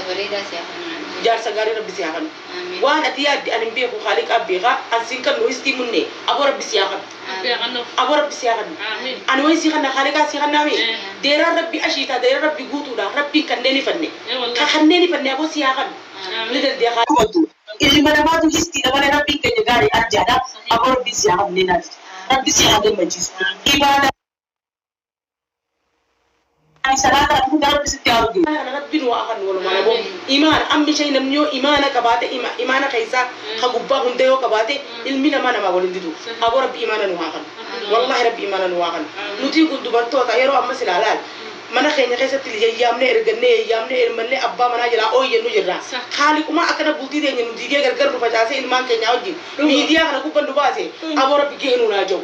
بريدة سياحنا جارسة قاري ربي سياحنا وانا تيادي أنا مبيه خالق أبيغا أنسين كان نويستي مني أبو ربي سياحنا أبو ربي سياحنا أنا وين سياحنا خالق سياحنا مين دير ربي أشيتا دير ربي قوتو دا ربي كنني فني كخنني فني أبو سياحنا لذا دي خالق إذا ما نبادو هستي دوانا ربي كني قاري أرجانا أبو ربي سياحنا نينا ربي سياحنا مجلس إبادة سلام عليكم يا رب ستيارجي أنا ربي نواخن ولا ما نبغى إيمان أمي شيء نمنيو إيمانا كباتة إيمانا كيسا خبوبا هم ديو كباتة المينا ما نما قولين ديدو أبو ربي إيمانا نواخن والله ربي إيمانا نواخن نتيجة دبرتو تغيروا أما سلالال mana khayna khaysa tiliye yamne erganne yamne ermanne abba mana jala o yenu jirra khali kuma akana bulti de nyenu dige gargar du fajase ilman kenya wajin media kana ku bandu base abo rabbi genu na jaw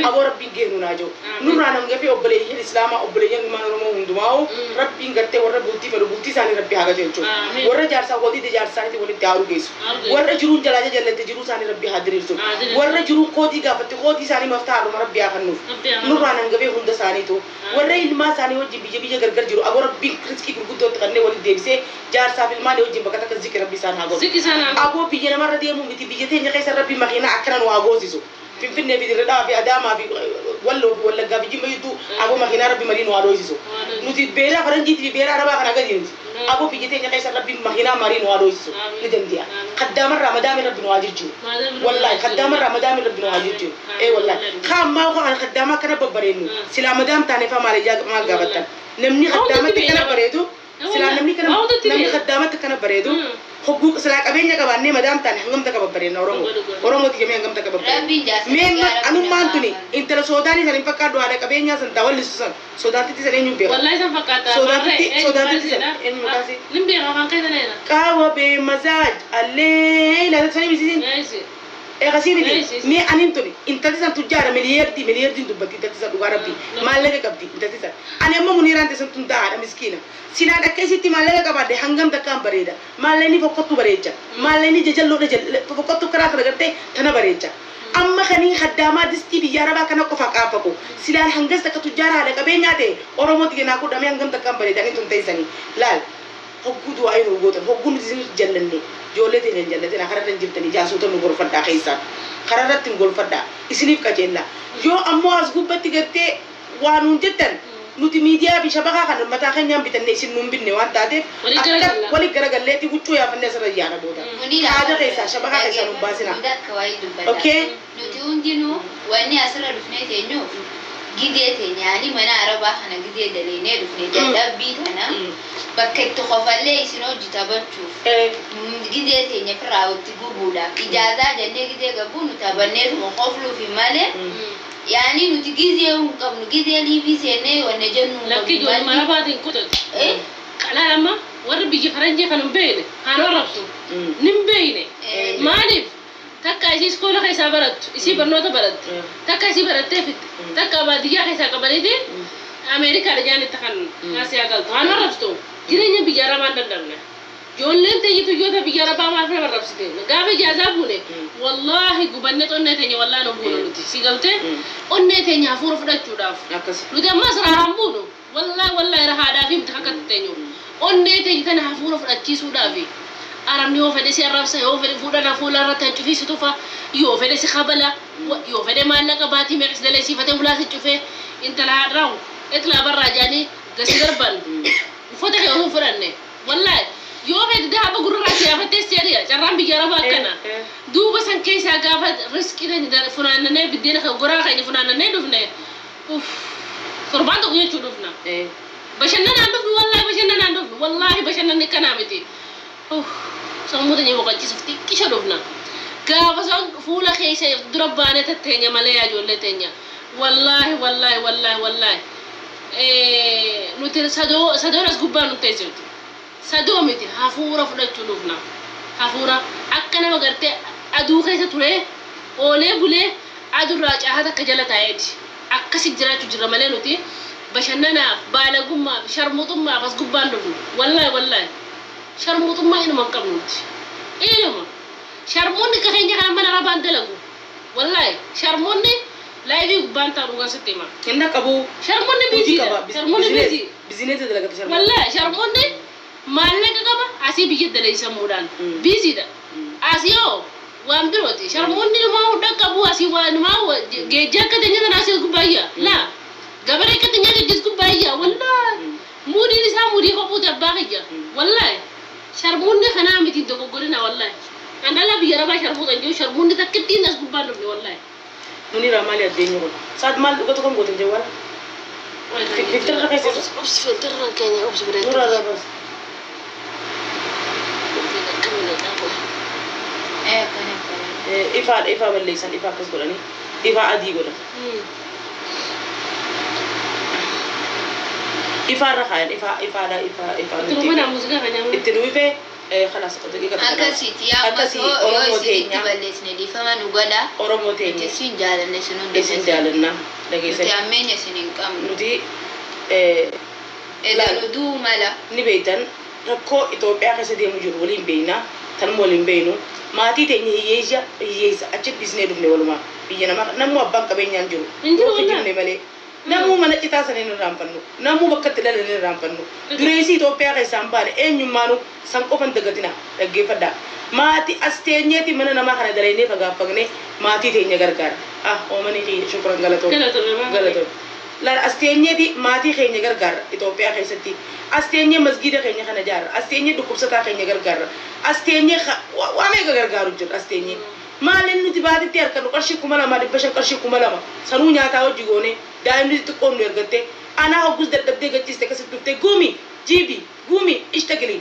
abo rabbi genu na jaw nurana ngafi obale yin islama obale yin man romo hundumao rabbi ngatte warra bulti sani rabbi haga jelcho warra jarsa godi de jarsa ni woni taru gesu warra jurun jalaje jallate juru sani rabbi hadirso warra juru kodi gafati kodi sani maftaru rabbi akhanu nurana ngafi hunda sani to warra ilma sani wajin بيجي غرغر جرو ابو ربي رزقي غدو تغني ولي ديبسي جار صافي المال يوجي بكتك ذكر ربي سان هاغو ذكر سان ابو بيجي مره دي مو بيجي تي نخيس ربي مخينا اكرن واغوزيسو في النبي ردا في اداما في ولا غابي جي ميدو ابو مخينا ربي مرين واروزيسو نوتي بيرا فرنجي تي بيرا ربا كنا غدين ابو بيجي تي نخيس ربي مخينا مرين واروزيسو ندنديا قدام رمضان ربي نواجرجو والله قدام رمضان ربي نواجرجو اي والله خام ما هو قدامك كنا ببرينو سلا مدام تاني فما لي ما غابتن نمني خدامتك كنا بريدو سلا نمني خدامتك كنا بريدو حقوق سلا كابينيا كباني مدام تاني هنغم تكبر برينا ورمو تيجي مين هنغم تكبر مين أنا ما أنتوني إنت السوداني سليم فكر دو على كابينيا سنتاول لسه سوداني تسلين يوم بيرا والله سنفكر سوداني تسلين إن مكاسي لم بيرا كان كذا لينا كاو بمزاج الليل لا تسمعي بيسين إيه غسيبي مي أنتوني إنت تسان تجارة مليار دي دبتي إنت تسان دوغاربي ما لك كبدي إنت تسان أنا ما منيران تسان تنتهى مسكينة سينا أكيد تي ما لك كبده هنغم تكام بريدا ما لني فقطو بريجا ما لني جل لو جل فقطو كرات رجعتي ثنا بريجا أما خني خدامات دستي بيجارة بكنا كفاك أفكو سينا هنغز تك تجارة على كبينة ده أورمو تيجي ناكو دمي هنغم تكام بريدا ني تنتهي سني لا هقودو أيه هقودو هقودو تزين جلني جولتي نجلتي نخرت نجبتني جاسوتو نقول فدا خيسا خررت نقول فدا إسنيف كجلا يو أمو أزغوب بتيجتي وانون جتن نوتي ميديا بيشبكة خان متاخن يام بتني سنوم بيني وان تادي ولي كرا قلتي كوتشو يا فنس رجعنا بودا هذا خيسا شبكة خيسا نباسنا أوكي نوتي ونجنو واني أسرع رفني تينو جديتين يعني من عربة أنا جديد دليني رفني دلبي أنا بكت خفالي سنو جتابن شوف جديتين يفرعوا تجوبولا إجازة جنة جديد قبون تابنير مخافلو في ماله يعني نتيجي يوم قبل نتيجي لي في سنة ونجنو لكن جوا ما بعدين كتر إيه لا لما ورب بيجي فرنجي كانوا بينه أنا ربطه نبينه ما نب تكا إيش سكولا كيسا برد إيش برنوتا برد تكا إيش برد تفت تكا بعديها كيسا كبريدي أمريكا رجعني تكان ناسي أقل أنا ربطه جريني بيجارا ما ندمنا جون لين تيجي تجوا بيجارا ما في ربطتين قابل جازابونه والله قبلنا تونة تاني والله نبونه لطي سيقولته أنة تاني هفور فرد جوداف لطي ما سرا رامبونه والله راه هذا في متحكت تاني أنة تاني تاني هفور فرد كيسو دافي أرامي هو فدي سير رابسه هو فدي فودا نفولا رتان تشوفي ستوفا يو فدي سخابلا يو فدي ما لك باتي مكس دلسي فتى ولا تشوفه انت لا راو اطلع برا جاني غسير بن فدي هو فرنه والله يو فدي ده ابو غرو راسي فتى سيريا جرام بيجرا باكنا دو بس ان كيسا غافا ريسكي ده در فنان نه بدينا غرا خاي فنان نه دفنه اوف قربان دو يچو دفنا بشنن اندف والله بشنن اندف والله بشنن كنامتي اوف سمودني وقت شفتي كيشربنا كابسون فولا خيسه دربانه تتنيا ماليا جولتنيا والله نوتي سادو راس غبان نتيزت سادو متي حفوره فدچلوفنا حفوره اكنا مغرتي ادو خيسه توري اولي بولي ادو راجا هذا كجلتا ايدي اكسي جراچو جرمله نوتي بشننا بالغما شرمطما بس غبان دو والله شرموط ما هنا ما قبلت إيه ما شرموني كخيني كلام أنا ربان دلقو والله شرموني لا يبي بانتا روغان ستيما عندك أبو شرموني بيزي شرموني بيزي بزينة دلقة شرموني والله شرموني maallaqa qaba asii biyya daleeysamuudhaan biisiidha asiyoo waan birooti sharmoonni namaa hunda qabu asii waan namaa geejjii akka teenyaa sana asii gubbaayyaa laa gabaree akka teenyaa geejjii gubbaayyaa wallaahi muudii isaa muudii kophuuti abbaa kiyya wallaahi sharmoonni kanaa miti dogoggorina wallaahi andala biyya rabaa sharmuutan jiru sharmoonni takka ittiin as gubbaan dhufne wallaahi. Munira maali addeenyu kun saat maal dhugatu kan gootan jee wala filterra keessa filterra keenya obsi bireetti. nura rabas ifa balleessan ifa akkas godhanii ifa adii godhan ifa irra kaayan ifa Turumana muuziqaa kan nyaamuu. itti nuufee خلاص دقيقة akkasiiti yaa yoo isinitti balleessine dhiifama nu godha Oromoo teenya nuti isin jaalanne sun hunda isin jaalanna nuti dhageessan ammeenya isin hin qabnu nuti egaa nu duu mala ni beektan rakkoo Itoophiyaa keessa deemu jiru waliin beekna tanuma waliin beeknu maatii teenya hiyyeessa achitti dhiisnee dhufne walumaa biyya namaa namuu abbaan qabeenyaan jiru yoo kijibne malee namuu mana citaa sana hin irraanfannu namuu bakka itti dhalan hin irraanfannu dureessi Itoophiyaa keessaan baane eenyummaanu san qofan dagatina dhaggeeffadhaa maatii as teenyeeti mana namaa kana dalaynee fagaaffagne maatii teenya gargaara oomanii shukran galatoom lan as teenyeeti maatii keenya gargaara Itoophiyaa keessatti as teenyee masgiida keenya kana jaarra as teenyee dhukkubsataa keenya gargaara as teenyee waa meeqa gargaaru jira as teenyee maalin nuti baatitti harkanu qarshii 2,500 qarshii 2,000 sanuu nyaataa hojii goone daa'imni xiqqoon nu ergatte anaa hoggus dadhabdee gachiiste akkasitti dhuftee gumi gumi ishtagilii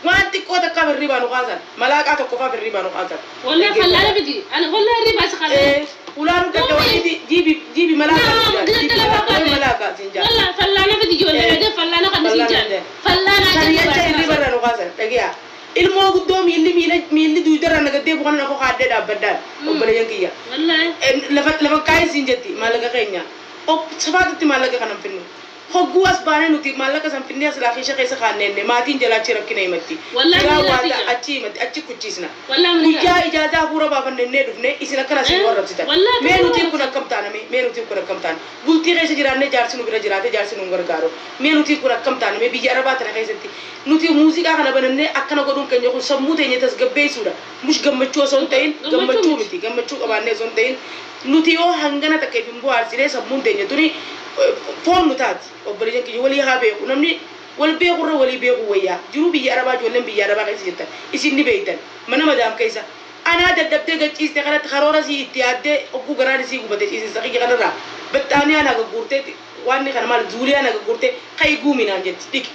waan xiqqoo takkaa birrii baanu kaasan malaaqaa tokkoffaa birrii baanu kaasan Wallahi fallaala biti ani wallahi riba isa qalbii. ulaanu gadda waliiti jibi malaaqaa sinjaa Wallahi fallaala biti ijoollee dhagee fallaala kan sinjaa. Fallaala kan yacha irri barra nu kaasan dhagiyaa ilmoo guddoo miilli duudarra nagadee bukan na ko haadde dhaabbadhaan obboleeyyan kiyya wallahi lafa kaayee siin jetti maallaqa keenya safaatitti maallaqa kanan finnu hogguu as baanee nuti maallaqa san finnee as laafisha keessa kaanneenne maatiin jalaachi rakkina himatti waata achi himatti achi kuchiisna guyyaa ijaazaa hafuura baafannee dhufne isin akkana siin warrabsitan mee nutiin kun akkam taaname bultii keessa jiraannee jaarsi nu bira jiraate jaarsi nu gargaaru mee nutiin kun akkam taaname biyya arabaa tana keessatti nuti muuziqaa kana banannee akkana godhuun keenya kun sammuu teenya tasgabbeessuudha mush gammachuu osoo hin ta'in gammachuu miti gammachuu qabaannee osoo hin ta'in nuti yoo hangana takkeef hin bu'aarsinee sammuun teenya tuni foon nu taati obboleeyyan kiyya walii haa beeku namni wal beekurra walii beeku wayyaa jiruu biyya arabaa ijoolleen biyya arabaa keessa jirtan isin ni beektan mana madaam keessa anaa dadhabdee gachiiste kanatti karoora sii itti yaaddee ogguu garaan isii gubatee ciisisa kiyya kanarraa baxxaanii ana gagguurtee waan kana maal zuulee ana gagguurtee kayi guuminaan jetti dhiki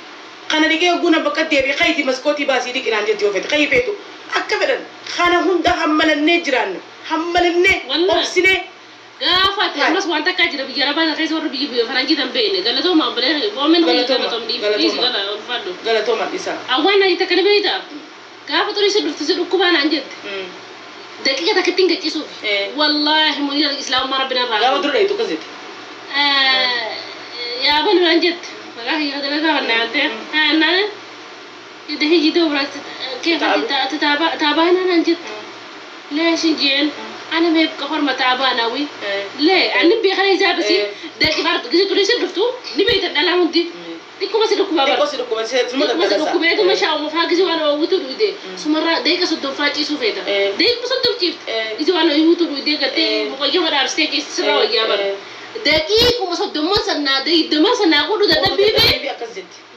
kana dhigee ogguu na bakka deebi'e kayitii maskootii baasii dhiqinaan jetti yoo fete kayi feetu akka fedhan kana hunda hammalannee jiraanna hammalannee obsinee gaafate ammas waan takkaa jira biyya arabaa keessa warra biyya faranjii dambeene galatooma obbolee boomen galatoom dhiisi gala ulfaadhu galatooma isa awwaan na takka beeyta gaafa turii si dhufti si dhukkubaa naan jette daqiiqa takkatti hin gaccisuuf wallaahi munira islaamummaa rabbina irraa gaafa dura dheetu akkasitti yaa balu naan jette maqaa kiyya dalagaa waan naante naan yadda hijii ta'uu biraatti keessa taabaanaa naan jette leeshin jeen أنا ما يبقى فرمة تعبانة وي لا أنا نبي خلي زابسي داكي بعد قصدي تقولي شرفتو نبي تدلع عندي ديكو بس ديكو بابا ديكو بس ديكو بيتو ما شاء الله فاقزي وانا وتو ودي سمرة ديكا صدق فاجي سوفيتا ديكو صدق كيف إذا وانا يوتو ودي قتي مقيم على أرستيكي سرا ويا بر دقيقة ما صدق ما سنا دي دم سنا أقوله ده بيبي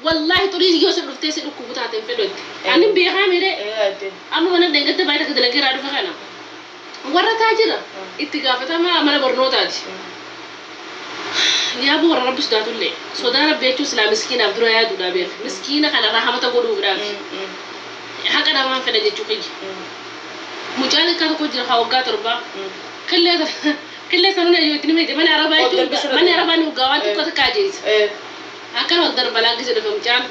والله تري يجوا شرفتي سيدو كوبوتاتين في دوت أنا نبي خاميرة أنا وانا دينك تبايتك دلقي رادو فخنا warra taajira itti gaafatama mana barnootaati yaa bu warra rabbi sodaatullee sodaa rabbi jechuun silaa miskiinaaf dura yaaduudha beek miskiina kana rahamata godhuudhaaf haqa namaan fedha jechuu kiyya mucaan akka tokko jira haa waggaa torbaa qillee sanuu yoo itti nimete mana arabaa jechuun mana arabaa ni waggaa waan xiqqoo takkaa jeessa akkana wal darbalaa gisa dhufe mucaan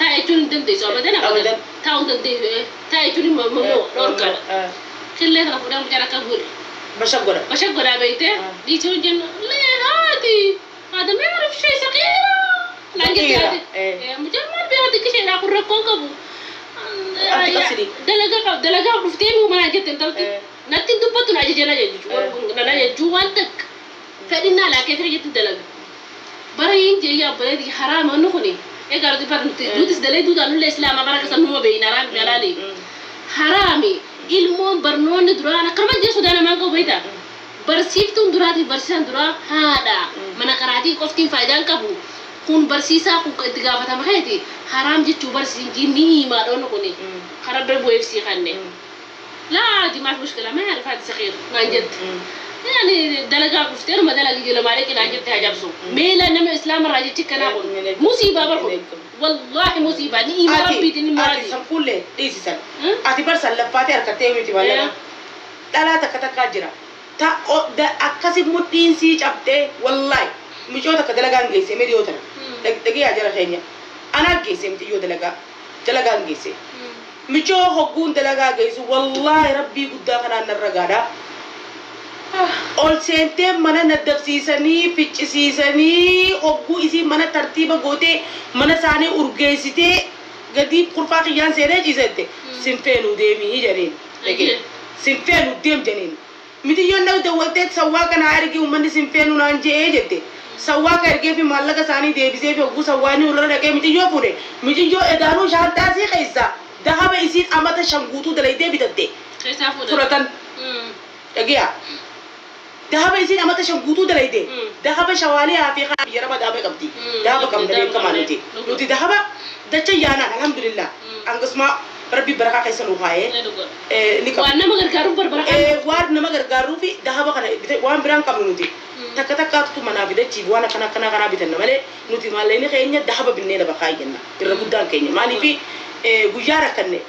taa jechuun hin dandeessu abadan taa'uu dandeessu taa jechuun immoo dhorkaadha كله أنا فلان بجرا كقول بشجرة بيته ديتون جن لا هذا ما يعرف شيء صغيرة لا جد هذا مجمع بهذا كشيء لا أقول ركون كبو دلقا بفتين وما نجت انتلت نتين دبتون عجي جنا جوان تك فإننا لا كثير جت دلقا براين جيا بلادي حرام أنه خني إيه قالوا تبرنتي دوتس دليل دوت أنو الإسلام أبارك سنوا بين رام جلالي حرامي ilmoon barnoonni duraan akkama jechuun dana maan qabu beektaa barsiiftuun duraati barsiisan duraa haadha mana karaatii qoftiin faayidaan qabu kun barsiisaa kun itti gaafatama keeti haraam jechuu barsiisin jinni himaadhoon kuni karaa bira bu'eefsii kanne laati maaf mushkila maa rifaati saqiir naan jette yani dalagaa dhuftee numa dalagi jala maalee qinaan jette hajabsu meela nama islaama irraa jechi kanaa kun musiibaa barko wallahi musiibaa ni ima rabbiitiin ni maati ati sanfuullee dhiisisan ati barsan laffaatee harkattee miti malee dhalaa takka takkaa jira ta akkasi mudhiin sii cabdee wallahi mijoo takka dalagaan geesse mee dhiyoo tana dhagee yaa jara keenya anaa geesse miti yoo dalagaan geesse mijoo hogguun dalagaa geessu wallahi rabbii guddaa kanaan narra gaadhaa ol seentee mana naddabsiisanii ficcisiisanii hogguu isii mana tartiiba gootee mana isaanii urgeessitee gadi kurfaa qiyyaan seenee ciisette sinfeenuu deemii jedheen sinfeenuu deem jedheen miti yoo nama dawwaltee sawwaa kana ergee uummanni sinfeenuu naan je'ee jette sawwaa ka ergee fi maallaqa isaanii deebisee fi hogguu sawwaanii ulala dhaqee miti yoo fuudhe miti yoo edaanuu shaantaasii keessa dahaba isiin amata shan guutuu dalaydee bitatte fudhatan dhagiyaa dahaba isin amata shan guutuu dalayde dahaba shawaliyaa fi khaabi raba dahaba qabdi dahaba kam dalee kama nuti dahaba dacha yaana alhamdulillah angasma rabbi baraka kaysan uhaye ni kam waan nama gargaaru barbaraka waan nama gargaaru fi dahaba kana waan biran kam nuti takka takka tu mana bidachi waan kana bitan male nuti mallayni keenya dahaba binne da bakayna irra guddan keenya mali fi guyyaa rakkanne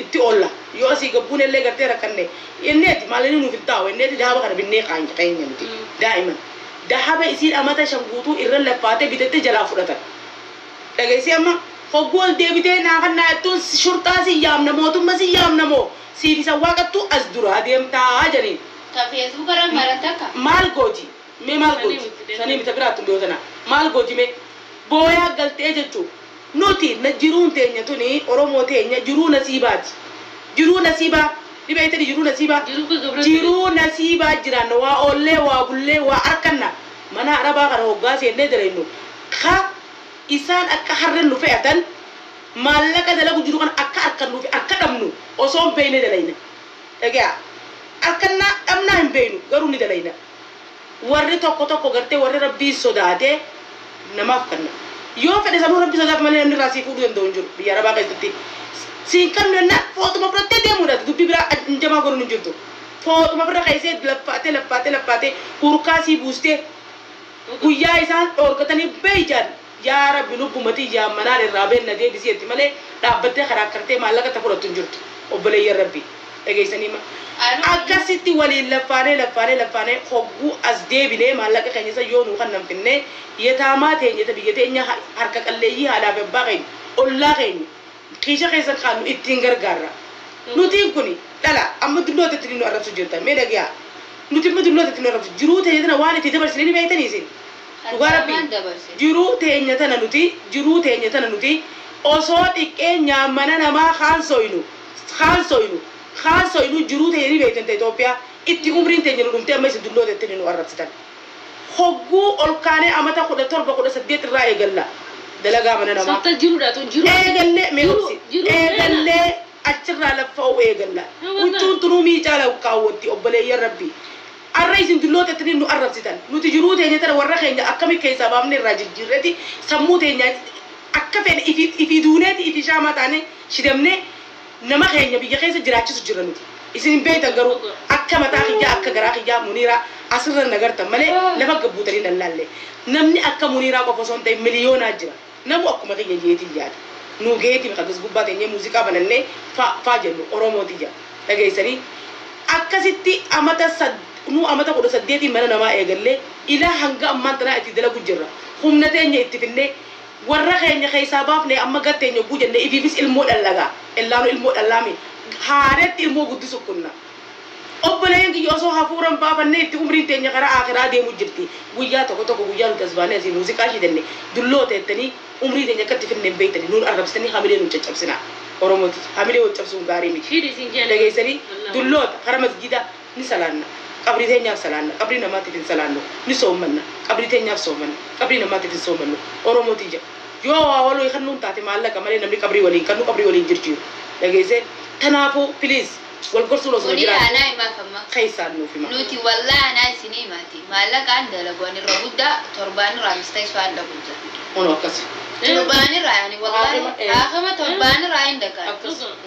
itti olla yoo asii gabbuun illee gartee rakkanne inneeti maalini nuuf ittaawu inneeti dahaba kana binnee qaanya nuti daa'iman dahaba isiin amata shan guutuu irra lappaatee bitatte jalaa fudhatan dhageessi amma hoggool deebitee naafannaa jettuun shurxaa si yaamna mootummaa si yaamna moo siifisa waaqattu as duraa deemtaa janiin ta Facebook ran marataka maal gooti mee maal gooti sanii mita biraattu dhiyootana maal gooti mee booyaa galtee jechuu nuti na jiruun teenya tuni oromoo teenya jiruu nasiibaati jiruu nasiibaa dhibeeytani jiruu nasiibaa jiruu nasiibaa jiran waa ollee waa bullee waa arkanna mana arabaa kana hoggaa seennee dalaynu ka isaan akka harren nu fe'atan maallaqa dalagu jiru kan akka arkannu fi akka dhabnu osoo hin beeyne dalayna dhagaa arkanna dhabnaa hin beeynu garuu ni dalayna warri tokko gartee warri rabbii sodaatee namaaf kanna yoo fedhe sanuu rabbi sodaat malee namni irraa sii fuudhuu danda'u hin jiru biyya arabaa keessatti siin kan nonna footuma fudhattee deemuudha dubbii biraa jamaa godhuun hin jirtu footuma bira keessee lappaatee hurkaa sii buustee guyyaa isaan dhoorgatanii beeyjaan yaa rabbi lubbumatii yaammanaan irraa beenna deebisiitti malee dhaabbattee karaa kartee maallaqa ta fudhattu hin jirtu obboleeyyan rabbi dhageessanii ma akkasitti waliin laffaanee hogguu as deebinee maallaqa keenya isa yoo nuu kan nan finnee yetaamaa teenya biyya teenya harka qalleeyyii haadhaaf abbaa keenya ollaa keenya kiisha keessan kaanu ittiin gargaarra nutiin kuni dhala amma dullootatti nu arrabsu jirtan mee dhagaa nuti amma dullootatti nu arrabsu jiruu teenya tana waan itti dabarsine ni beeytanii isin dhugaa rabbi jiruu teenya tana nuti osoo dhiqqee nyaamana namaa خاصوينو جروته يري بيتن إثيوبيا إتي عمرين تجنو دمتي أما يسدلوا تتنينو أربستان خو أولكاني أما تأخذ تربة كذا سديت الرأي قلا دلقا من أنا ما سبت جرو ده جرو قلا ميوسي قلا أشرنا لفاو قلا وتون ترومي جالا وكاوتي أبلي يا ربي الرئيس دلوا تتنينو أربستان نوتي جروته يعني ترى ورقة يعني أكمل كيسا بامني الراجل جرتي سموته يعني أكفين إفي دونتي إفي شاماتاني شدمني nama keenya biyya keessa jiraachisu jiranuti isin beeytan garuu akka mataa kiyyaa akka garaa kiyyaa muniiraa asirra nagartan malee lafa gabbuutanii lallaalle namni akka muniiraa qofa osoo hin ta'in miliyoonaa jira namu akkuma kiyya jeetii yaada nuu geetii maqadas gubbaa teenyee muuziqaa banannee faa jennu oromooti jira dhageessanii akkasitti amata 18 mana namaa eegallee ilaa hanga ammaan tanaa itti dalagu jirra humna teenya itti finnee warra keenya keessaa baafnee amma gatteenya oguu jenne ifiifis ilmoo dhallagaa illaanu ilmoo dhallaami haaretti ilmoo guddisu kunna obboleen kiyya osoo hafuuran baafannee itti umriin teenya karaa akhiraa deemu jirti guyyaa tokko guyyaa nuti asbaanee asii muuziqaa shidenne dulloo teettanii umrii teenya akkatti finneen beeytanii nuun arrabsitanii hamilee nuun caccabsinaa oromooti hamilee wal cabsuun gaarii miti dhageessanii dulloota kara masjidaa ni salaanna qabrii teenyaaf salaanna qabrii namaatiif hin salaannu ni soommanna qabrii teenyaaf soommanna qabrii namaatiif hin soommannu oromooti jira يو والله يخنون تاتي مالك مالي نملي كبري ولين كانوا كبري ولين جرجيو لقيسه تنافو بليز والقرص ولا ولي سجرا أنا ما فما خيسان نو في ما نوتي والله أنا سني ماتي مالك عند لقوني الربودة تربان رامستيش فان لقودة أنا أكسي ترباني رايني والله آخر ترباني راين دكان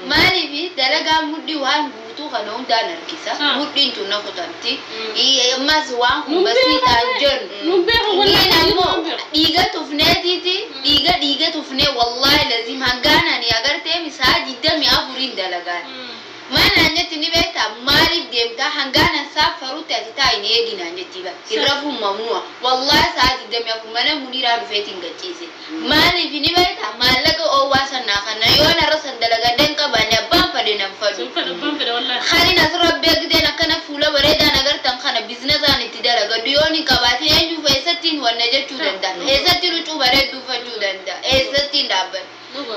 مالي في دلقا مدي وان بوتو خنوم دانا الكيسة مدي انتو نخطنتي إيه ما زوان بسيط أنجن ديغا تفنيتي ديغا تفني والله لازم هنغانا ني أغر تيمي ساجي دمي أفورين دلقان ما نانيتي نبيتا مالي ديمتا هنغانا سافرو تاتي إني يجي نانيتي با يرفو ممنوع والله ساجي دمي أفو منا منيرا بفيتين غتيسي مالي في نبيتا مالك أو واسن ناخنا يوانا رسن دلقان دنكا بانيا بامبا دينا مفادو خالي نصر ربيك دينا كان فولا بريدا نغر تنخنا بزنسان اتدارا ديوني كباتي ينجو فايستين ونجتو دندا ايستين رجو بريدو فجو دندا ايستين دابن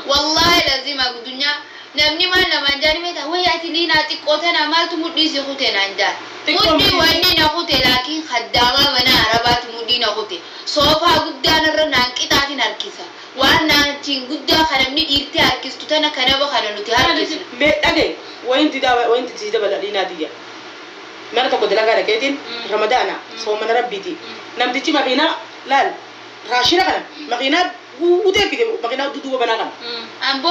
والله لازم أقول دنيا نمني ما لما جاني ميتا وياتي لينا تقوتنا مالتو مدي سيخوتي نانجا مدي واني نخوتي لكن خداما منا عربات مدي نخوتي صوفا قدان الرنان كتاتي نركيسا وانا تين قدا خنمني إيرتي هركيستو تانا كنبا خننوتي هركيسو أجي وين تدا بلدينا دي ما نتوقع دلقا لكيدين رمضان صومنا ربيتي نمتي مغينا لا راشينا كنا مغينا وده كده مغينا دودو بنانا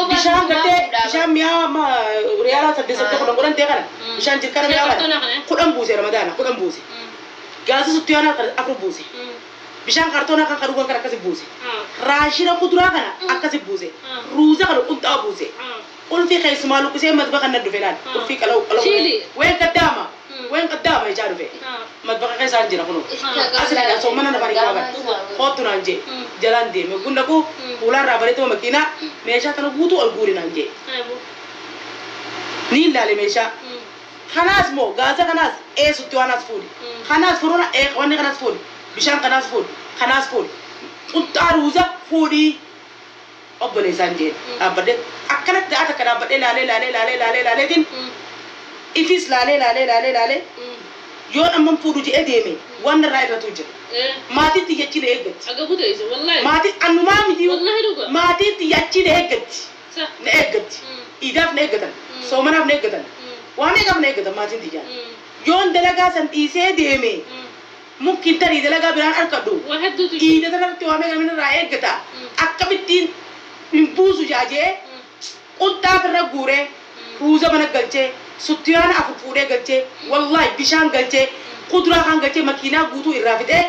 بيشان كده بيشان ميا ما ريالا تبصر تقول نقولن تيجانا بيشان تذكر ميا وانا كلهم بوسي رمضان كلهم بوسي جالس ستيانا أفرو بوسي بيشان كرتونا كان كروبان كركاسي بوسي راشينا خضرا كنا أكاسي بوسي روزا كنا أنت أبوسي قل في خيس مالو كسي مدبخ الندو فلان قل في كلو وين قدامة يجارو في مدبخ خيس أنجنا كنو أصلا سومنا نباري كابا خوتنا أنجي جلان دي مقول لكو بولا رابري تو مكينا ميشا تنو بوتو الغوري نانجي نيل دالي ميشا خلاص مو غازا خلاص ايه ستو خلاص فودي خلاص فرونا ايه واني خلاص فودي بيشان خلاص فودي خلاص فودي انت أروزا فودي أبلي سانجين أبدي أكنك ده أتكلم أبدي لا دين إفيس لا يوم أمم فودي أديمي وانا رايد رتوجر ما تي تيجي نيجت أقول إيش والله ما تي أنو ما مدي والله دوكا ما تي تيجي نيجت نيجت إذا نيجتن سومنا نيجتن وانا كم نيجتن ما تي تيجي يوم دلقا سن إيسه ديمي ممكن تري دلقا بيران أركضو واحد دو إذا ترى توامي كمين رايد كتا أكملتين بوسو جاجي قطع فرق غورة روزا منا قلتة ستيان أفوفورة قلتة والله بيشان قلتة خضرا خان قلتة مكينة غوتو إرافته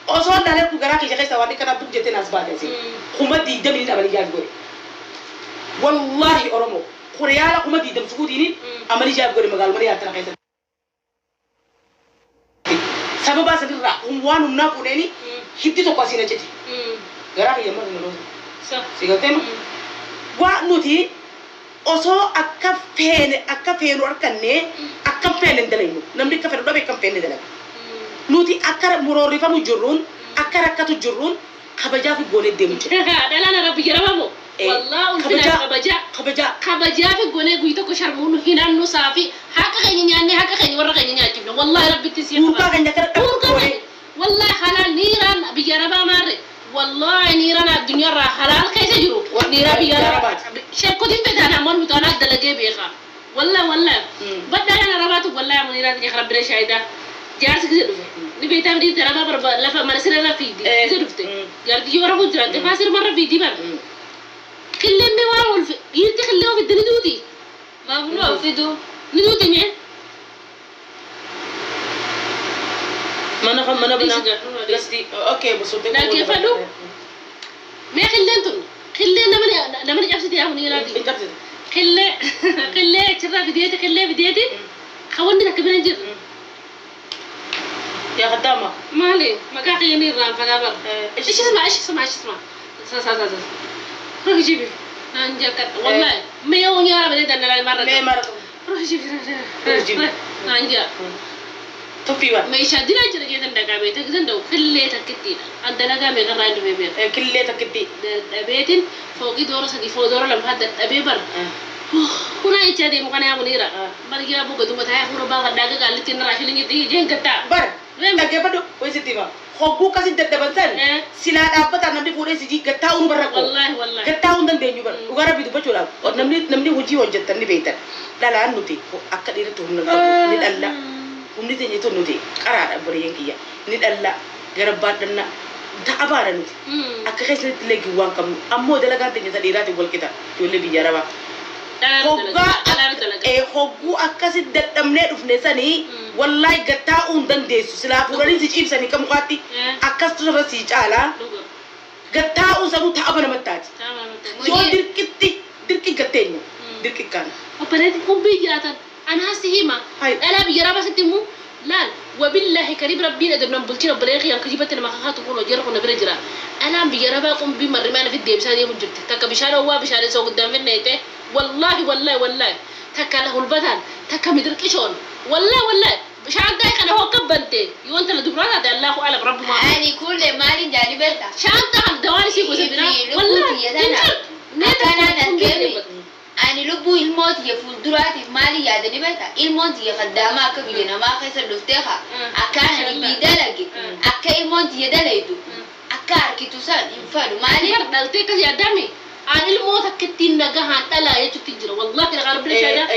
أصلا دالر كوكرا كي جاكي سوادي كنا بوك جتة ناس بعد زين خما ديدم إني أمري جاب غوري والله أرمو خريالا خما ديدم سكوتيني أمري جاب غوري مقال مري أترى كيسة سبب أصلا را وان ومنا فوني هدي تو قاسينا جتي غرا كي يمر نلوز سيغتم وانوتي أصو أكفين وركنة أكفين دلينو نملي كفين ربي كفين دلين نوتي أكر مروري فمو جرون أكر أكتو جرون خبجا في غوني ديمج دلنا ربي جربه والله خبجا في غوني غيتو كشرمون هنا نصافي هكا خيني هكا خيني ورا خيني جبنا والله ربي تسير والله حلال نيران بجربه مره والله نيران الدنيا را حلال كيف يجرو نيران بجربه شكو دين بدانا مون متانا دلجي بيخا والله بدانا ربات والله منيران يخرب بلا شايده جالس كده نبي تاخدي ترى ما برب لفه مرسله لا في دي زرفت قال دي ورا وجرا تفاسير مره في دي بقى كل ما واول يرتي خلوه في الدنيا ما بنو في دو ندوتي مين mana bina gasti okay بصوت لا كيف له ما خلينا لما جابت يا مني لا دي خلي ترى فيديوتي خوني لك بنجر يا خدامه مالي ما قاعد ينير فقابل ايش اسمع روح جيبي انجك والله ما يوم يا رب بدنا لا مره روح جيبي انجك توفيوا ما يشادينا جرى جدا دقا بيتك زندو كله تكتي عندنا قام يقرا عنده بيبي كله تكتي بيتين فوقي دور سدي فوق دور لما هذا ابي بر هنا يجادي مكان يا منيره برجع ابو قدوم تاع هو باغ داغا قال لي تنرا شلين يدي جين كتا بر dhaggeeffadhu wayisitti hima hogguu akkasiin daddaban san silaa dhaabbataan namni fuudhee sijii gattaa'uun barra qaba wallahi gattaa'uun dandeenyu bara dhugaa rabbi dubbachuudhaaf namni hojii hojjettan ni beektan dhalaan nuti akka dhiiratti humna qabu ni dhalla humni teenya tun nuti qaraadha bareeyyan kiyya ni dhalla garabbaadhanna ta'abaadha nuti akka keessatti illee giwwaan qabnu ammoo dalagaan teenya isa dhiiraatiin wal qixa ijoollee biyya arabaa hogguu akkasitti dadhabnee dhufne sanii wallahi gattaa'uun dandeessu silaa fuudhanii si ciibsanii kan mukaatti akkas tusa si caalaa gattaa'uun sanuu ta'aba namattaati yoo dirqi gatteenya dirqi kana operating kumbii jiraatan anaas hima dhalaa biyya arabaa sitti immoo laal wabillahi kariib rabbiin adabnan bulchina bareeqii an kajibatti nama kakaatu kun hojii rakko nabira jira alaan biyya arabaa kumbii marrimaan fi deemsaa deemu jirti takka bishaan owwaa bishaan isa guddaan finneete wallahi takka la hulbataan takka midirqishoon wallahi شانتا كان هو كبنتي يوانت لدبرات هذا الله أعلم رب ما يعني كل مالي جاني برتا شانتا عم دواني شيء وزبنا والله أنا نتكلم يعني لبو الموت يفول دراتي مالي يادني برتا الموت يخدامه كبيرنا ما خسر دفتها أكان يبيدلقي أكا الموت يدليدو أكا أركيتوسان ينفعل مالي دلتك يا دمي عن الموت كتير نجاها تلا يتجرا والله الغرب ليش هذا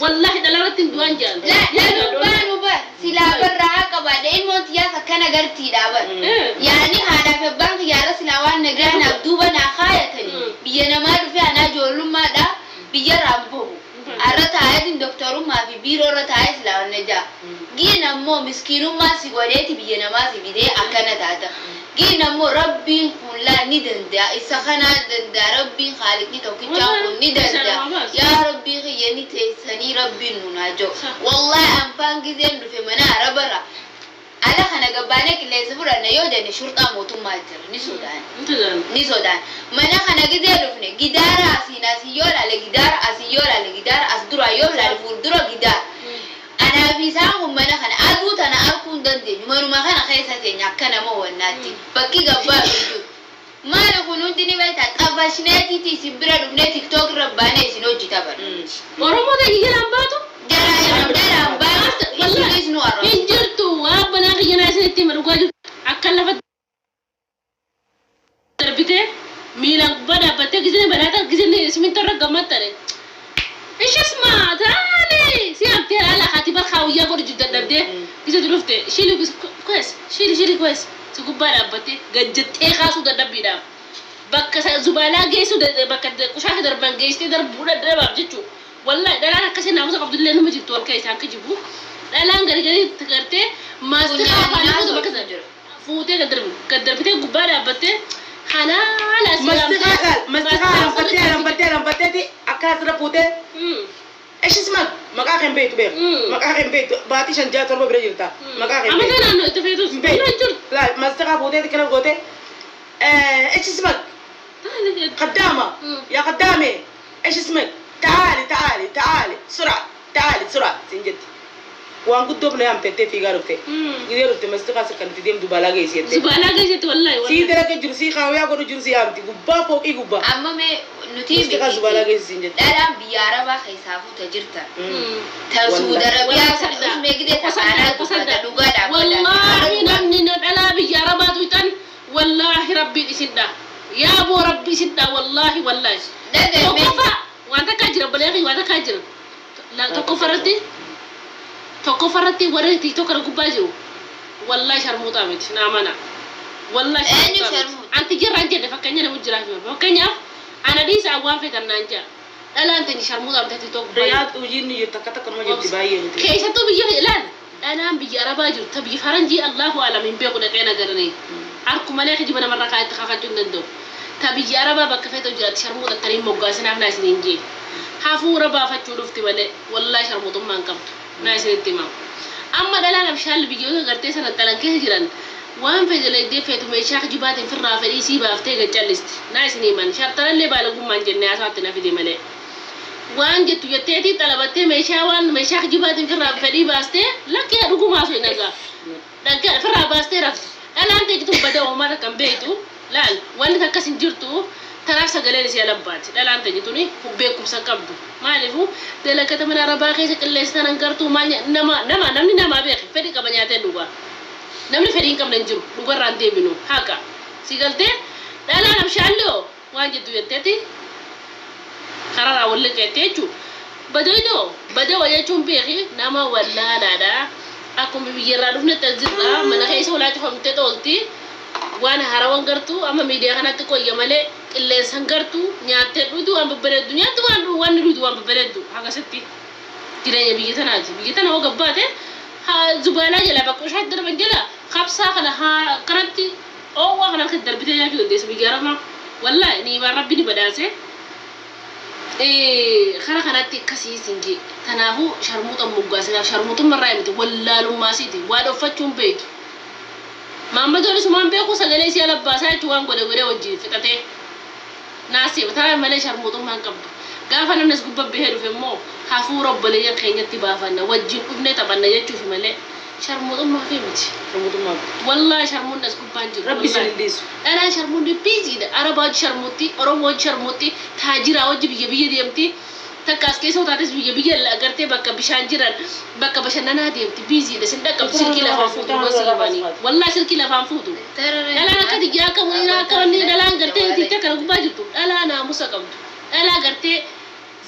والله دلالة دوان جال لا نبان سلا برا كبار الموت يا سكان غرتي دابر يعني هذا في البنك يا رسول الله نجانا بدوبا نخايتني بيجنا ما رفع أنا جولو ما دا بيجرامبو أرتاعي الدكتور ما في بيرو أرتاعي سلا نجا جينا مو مسكينو ما سيقوليتي بيجنا ما سيبيدي أكنا تاتا جينا مو ربي كلا ندندا إسخنا دندا ربي خالقني توكي جاكو ندندا يا ربي غيني تسني ربي نناجو والله أنفان جزين في منا ربرا على خنا جبانك اللي سفر أنا يودا نشرطة موتو ماتر نسودان منا خنا جزين رفني جدار أسينا سيولا لجدار أسيولا لجدار أسدرا يولا لفوردرا جدار أنا بيساهم منا خنا أدوت أنا أكون دندي نمر ما خنا خيسة نيكنا مو الناتي بكي جبار ما نقولون دني بيتا أبشناتي تسبرا ربنا تيك توك ربنا يسنو جتابر ورمو ده يجي لامباتو جرا بات والله إيش نوارو إنجرتو أبنا خيجنا سنتي مرقاجو أكلنا فت تربيته ميلان بنا بتجزني بناتا جزني اسمين ترى قمت ترى إيش اسمه تاني سيابتي على خاتي برخاوية قرر جدا نبدأ كذا درفته شيلي كويس شيلي كويس سكوبارا بتي جدتي خاصو ده نبينا بكسا زبالة جيسو ده بكده كشاف دربان جيستي دربونا درباب جتشو والله ده أنا كسر ناموس عبد الله نمجي تور كيس عنك جيبو ده لان غري تكرته ما استخاف على هذا بكذا فوتي كدر بتي كوبارا بتي حلال مستخاف بتي أكثر فوتي إيش اسمك؟ مكاخن بيت بير مكاخن بيت باتي شنجات تربى بريجلتا مكاخن بيت أما أنا تفيدوس لا مستخاف فوتي كلام فوتي إيش اسمك؟ خدامة يا خدامة إيش اسمك؟ تعالي سرعة سنجت وان قد دوبنا يام تتي في غاربته غيرته مستخاف سكان تديم دوبالا جيسيت والله سيدنا كجرسي خاويا كورو جرسي يام تي غبا فوق غبا أما ما نتيجة مستخاف دوبالا جيسيت دارم بيارا خيسافو تجرتا تسود ربيا اسمه كده تفانا لغة والله نمني على بيارا باتويتن والله ربي سيدا يا ابو ربي سيدا والله توقفا وانت كاجر بلاغي وانت كاجر لا توقفرتي وريتي توكر غباجو والله شرموطه مت نامنا والله شرموطه انت جرا جد فكني انا وجرا فكني انا دي ساوافه النانجا لا انت شرموطه مت توك رياض وجيني يتكتك ما جبت باين كيف تبي لا انا بيجي رباجو تبي فرنجي الله اعلم من بيقول لك انا غرني اركم مالك جبنا مره كايت خاخاتون دندو تبي ربا بكفيتو جرات شرموطه تري موغاسنا ناس نينجي حافو ربا فتشو دفتي والله شرموطه ما انكم ناس التمام أما دلنا بشال بيجوا غرتي سنة تلانكه جيران وان في دلائل دي فيتو ميشاخ جبات في الرافع يسي بافتة جالست ناس نيمان شرطنا اللي بالغوا من جنة أساتنا في دملة وان جت يتيتي طلبت ميشاوان ميشاخ جبات في الرافع دي باستة لكن رجوا ما سوي نجا لكن في الرافع باستة رفت أنا أنت جتوا بدأ وما كان بيتو لا وان كاسين جرتو ترى سجلني سيالبات لا أنت جتوني وبيكم سكبدو ما أعرفه دلك تمنى رباخي سكلي استنكرتو ما نما نمني نما بيخ فدي كبنياتين دوبا namni fedhiin qabna hin jiru dhugarraan deebinu haqa si galtee dhalaa namshaallee waan jettu jetteeti karaa wal qeettee jechuudha badoodoo badoo jechuun beeki nama wallaalaadha akkuma biyyarraa dhufne tajirra mana keessa walaa cufamtee toolti waan harawan gartuu amma miidiyaa kanatti qoyya malee qilleensan gartuu nyaattee dhuutu waan babbareeddu nyaattu waan dhuutu waan babbareeddu akkasitti jireenya biyya tanaati biyya tana hoo gabbaate zubaalaa jala baqqushaa darban jala qabsaa kana kanatti oowwaa kana akka darbitee nyaachuu dandeessa biyya aramaa wallaahi ni waan rabbi ni badhaase kara kanatti akkasii sinjee kanaafuu sharmuuxa moggaasinaaf sharmuuxummarraa himte wallaalummaasiiti waa dhoffachuun beeku maammadoon isumaan beeku sagalee si'a labbaasaa jechuun waan godhe wajjin fixatee naasii bataa malee sharmuuxummaan qabdu gaafa namni as gubbaa bahee dhufe immoo hafuura obboleeyyan keenyatti baafanna wajjin dhufnee taphanna jechuufi malee sharmuuxummaa fi miti wallaahi sharmuun as gubbaan jiru rabbi sindiisu dhalaa sharmuun biiziidha arabaa wajji sharmuutti oromoo wajji sharmuutti taajiraa wajji biyya deemti takka as keessa utaates biyya agartee bakka bishaan jiran bakka bashannanaa deemti biiziidha sin dhaqqabdu silkii lafaan fuutu wasiibanii wallaahi silkii lafaan fuutu dhalaan akka tiyyaa akka mu'iraa akka wanni dhalaan gartee ticha kana gubbaa jirtu dhalaa naamusa qabdu dhalaa gartee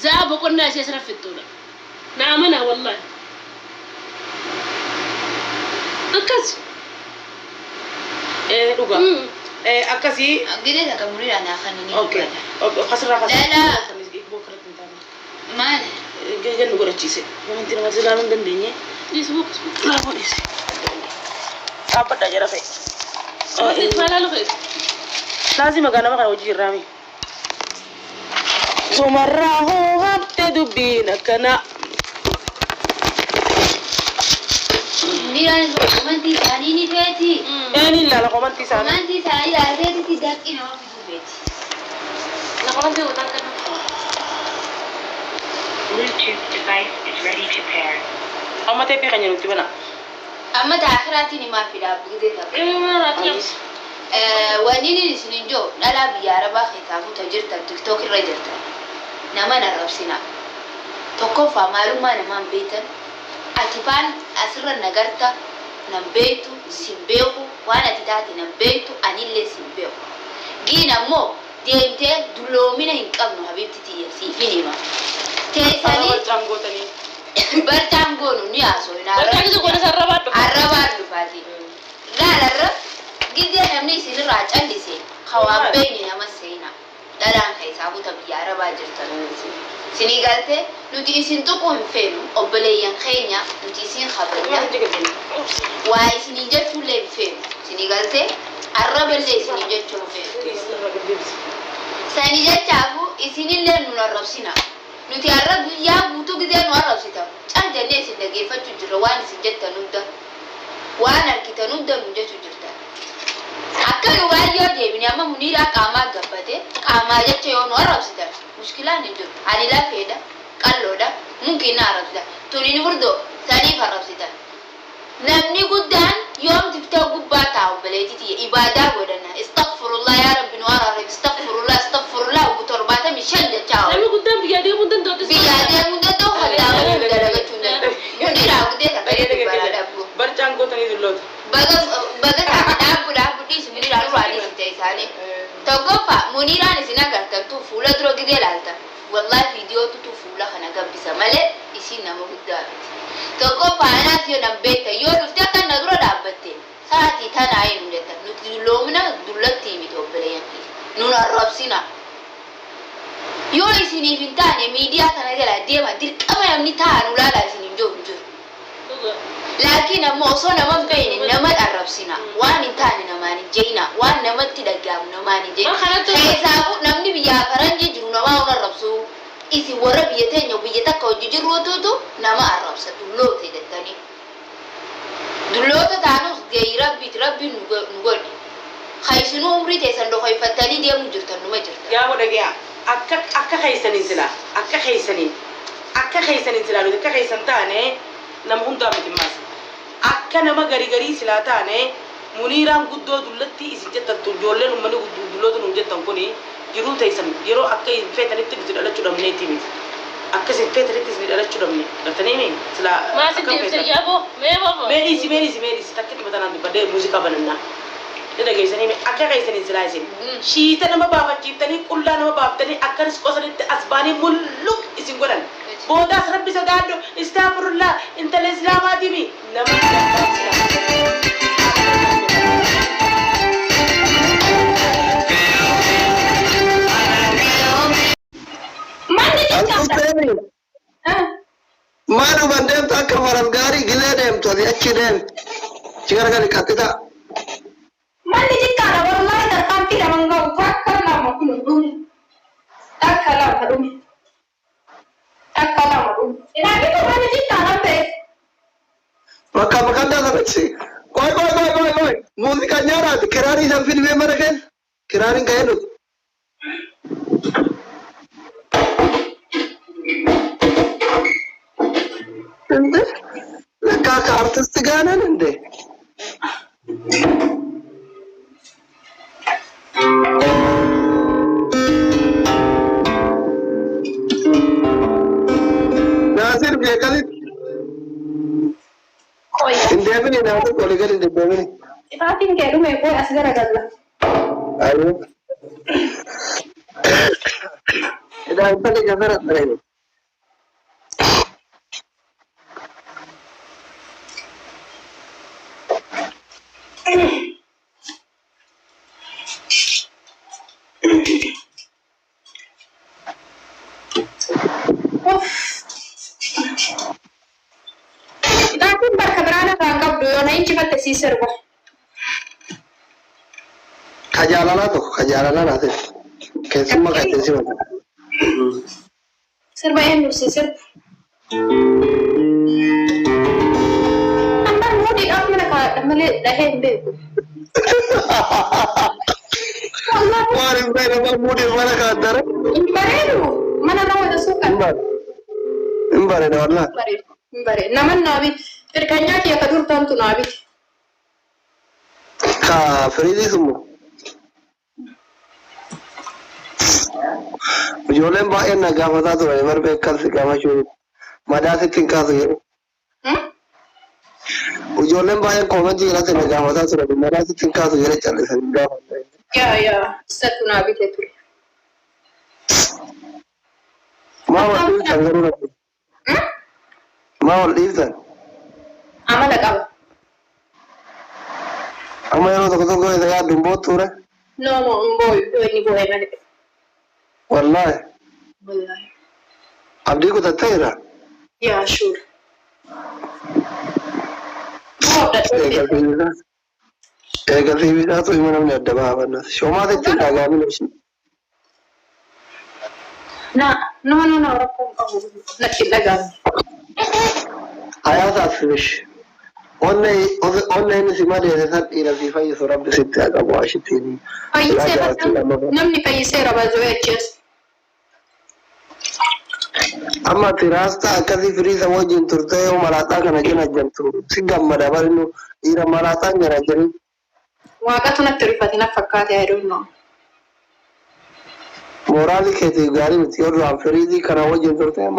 zaa boqonnaa ishee sirraffittuudha naamana wallaahi akkas dhuga akkasii gidee takka muriidhaan akkanini okay kasirraa maal nu godhachiise wanti nama silaa hin dandeenye dhaabbadhaa jara fe'e laazima gaa nama kana hojii irraami sumarraa hoo hafte dubbiin akkana Miran komanti isaanii ni feeti. Ni ilaala komantii isaanii. Komanti isaanii ilaalteeti daqqi nama fidu feeti. na komantii utaan kana Bluetooth device is ready to pair. amma teephii kan jedhutti bana Amma taakiraatiin himaa fidaa bugdee takka. Wanni isinin joo dhalaa biyya arabaa keessaa fuuta jirtan tiktook irra jirtan nama narrabsina. Tokkoffaa maalummaa namaan beektan ati faan asirra nagarta nan beektu sin beeku waan ati taate nan beektu anillee sin beeku. Giin ammoo deemtee dulloomina hin qabnu habiibti tiyya siifin hima. Teessanii barcaan goonu ni haasoo arrabaan dhufaati. Laalarra giddee namni isinirraa callise hawaan beekni nama seena dhalaan keessaa fuuta biyya arabaa jirtan. Sini galtee nuti isin tuquu hin feenu obboleeyyan keenya nuti isin kabajna waa isinin jechuullee hin feenu sini galtee arraballee isinin jechuu hin feenu sani jechaafu isinillee nun arrabsina nuti arra guyyaa guutuu gidee nu arrabsita cal jennee isin dhageeffachuu jirra waan isin jettan hunda waan argitan hunda nun jechuu jirtan akka nu baay'ee deebine amma muniiraa qaamaa gabbate qaamaa jecha yoo nu arrabsitan mushkilaan hin jiru ani lafeedha qalloodha mungkin arrabsita tuniin furdoo saniif arrabsitan namni guddaan yoom tiftee gubbaa taa'u baleetiti ibaadaa godhanna istaghfirullah yaa rabbi nu araarrek istaghfirullah ugu 75 jechaa namni guddaan biyyaa deemuu danda'u biyyaa deemuu danda'u haddaa'uu dalagachuu danda'u muniiraa gudee takka baraadhaaf barcaan gootanii dulloota baga dhaabbu dhiisu muniiraa duraa dhiisu ta'e isaanii tokkoffaa muniiraan isin agartantu fuula dura gidee laaltan wallahi viidiyootutu fuula kana gabbisa malee isin nama guddaa miti tokkoffaa anaas yoo nan beekta yoo dhufte akka na dura dhaabbatte sa'aatii tanaa hin hundettan nuti dulloomina dullatti miti obboleeyyan nun arrabsina yoo isiniif hin taane miidiyaa kana jala deema dirqama namni taa'an ulaalaa isin hin jiru laakiin ammoo osoo nama hin beekne nama arrabsina waan hin taane namaan hin jeyna waan namatti dhagaamu namaan hin jeyna keessaafu namni biyyaa faranjii jiru namaa hun arrabsu isin warra biyya teenya biyya takka hojii jirruututu nama arrabsa dulloota jettanii dulloota taanus geeyi rabbiin nu godhe haysinuu umrii teessan dhokoyfattanii deemuu jirtan numa jirtan yaa godha gaya akka keeysaniin silaa akka keeysaniin silaa nuti akka keeysan taane nama hundaa miti maas akka nama garii silaa taane muniiraan guddoo dullatti isin jettantu ijoolleen uummanni dulloota nuun jettan kuni jiruu teessan yeroo akka hin feetanitti nuti dhalachuu dhabneetii miti akkasi feetreetis bidhalachuu dhabne gartanii mee sila ما سدي يابو ما بابا meedhiisi takka dhibba tanaan dubbadee muuziqaa banannaa ni dhageessanii mee akka keessanii silaa isin shiita nama baafachiiftanii qullaa nama baaftanii akkanis qosanitti as baanii mulluq isin godhan boodaas rabbi sodaadho istaafurullaa intala islaamaatiimi nama Mana bandem tak kemaran gari gila dem tu dia cedem. Cikar kali katita. Mandi jika ada orang lain datang tidak menggau fakar nama kulun. Tak kalah kadum. Tak kalah kadum. Ini itu mandi jika nanti. Makan dah tak sih. Koi. Musik nyara. Kirari sambil film mana kan? Kirari kaya tu. Ende, lekak artis teganan ende. Nasir dia kali. Koi. Inde ni nasir kali kali inde ni. Kita tinggal rumah koi asal ada lah. Ayo. Ida apa ni kamera ni? Tapi berkeberana tangkap dulu, naik cepat tersisir kok. Kajalana nanti. Kesemua kayak sih. Serba yang tersisir. Anda mau di apa mereka melihat dah beku. Wah, ini apa mudi mana kadar? Baru, mana nama itu suka? Imbar ada warna. Baru. Nama nabi, terkanya dia kadur tantu nabi. Ka Fridi semua. Jualan bayan naga mata tu, emar bekal sih kama curi. Mada sih tingkah sih. Jualan bayan komen sih rasa naga mata tu, mada sih tingkah sih jadi cale sih. Ya, satu nabi itu. Mau lihat canggung lagi. Mau lihat. Amal agak. Ama yang tu kau saya dumbo tu re. No, boy, ini boy mana? Wallahi. Wallahi. Abdi ku tak tahu lah. Ya, sure. Oh, dah tu. Egal sih bisa tu mana ada apa nak. Cuma tu tidak kami ni. No, nak kita gan. Ayah tak sih. Online sih mana ada saat ini sih faham suram tu sih agak buat ini. Ayah saya namni kaya saya rabazo HS. Amma tirasta akasi free sa wajin turtayo malata kana jina jantu. Sigam madabar nu ira malata ngara jani. Waga tu nak terifati nak fakati I don't know. Morali keti gari mti yoru amfiridi kana wajin turtayo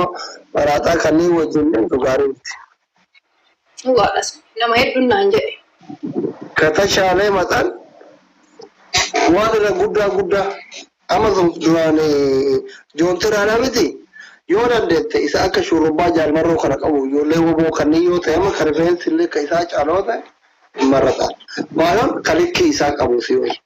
malata kani wajin tu gari mti. Wagas. Nama hedun nanje. Kata shale matan. Wala gudda. Amazon duane jontira na miti. Yoo dandeette isa akka shurrubbaa jaalmarroo kana qabu ijoollee woboo kanneen yoo ta'e amma kan rifeensi illee ka isaa caaloo ta'e marrataan. Baay'oon kalikkii isaa qabu si wayi.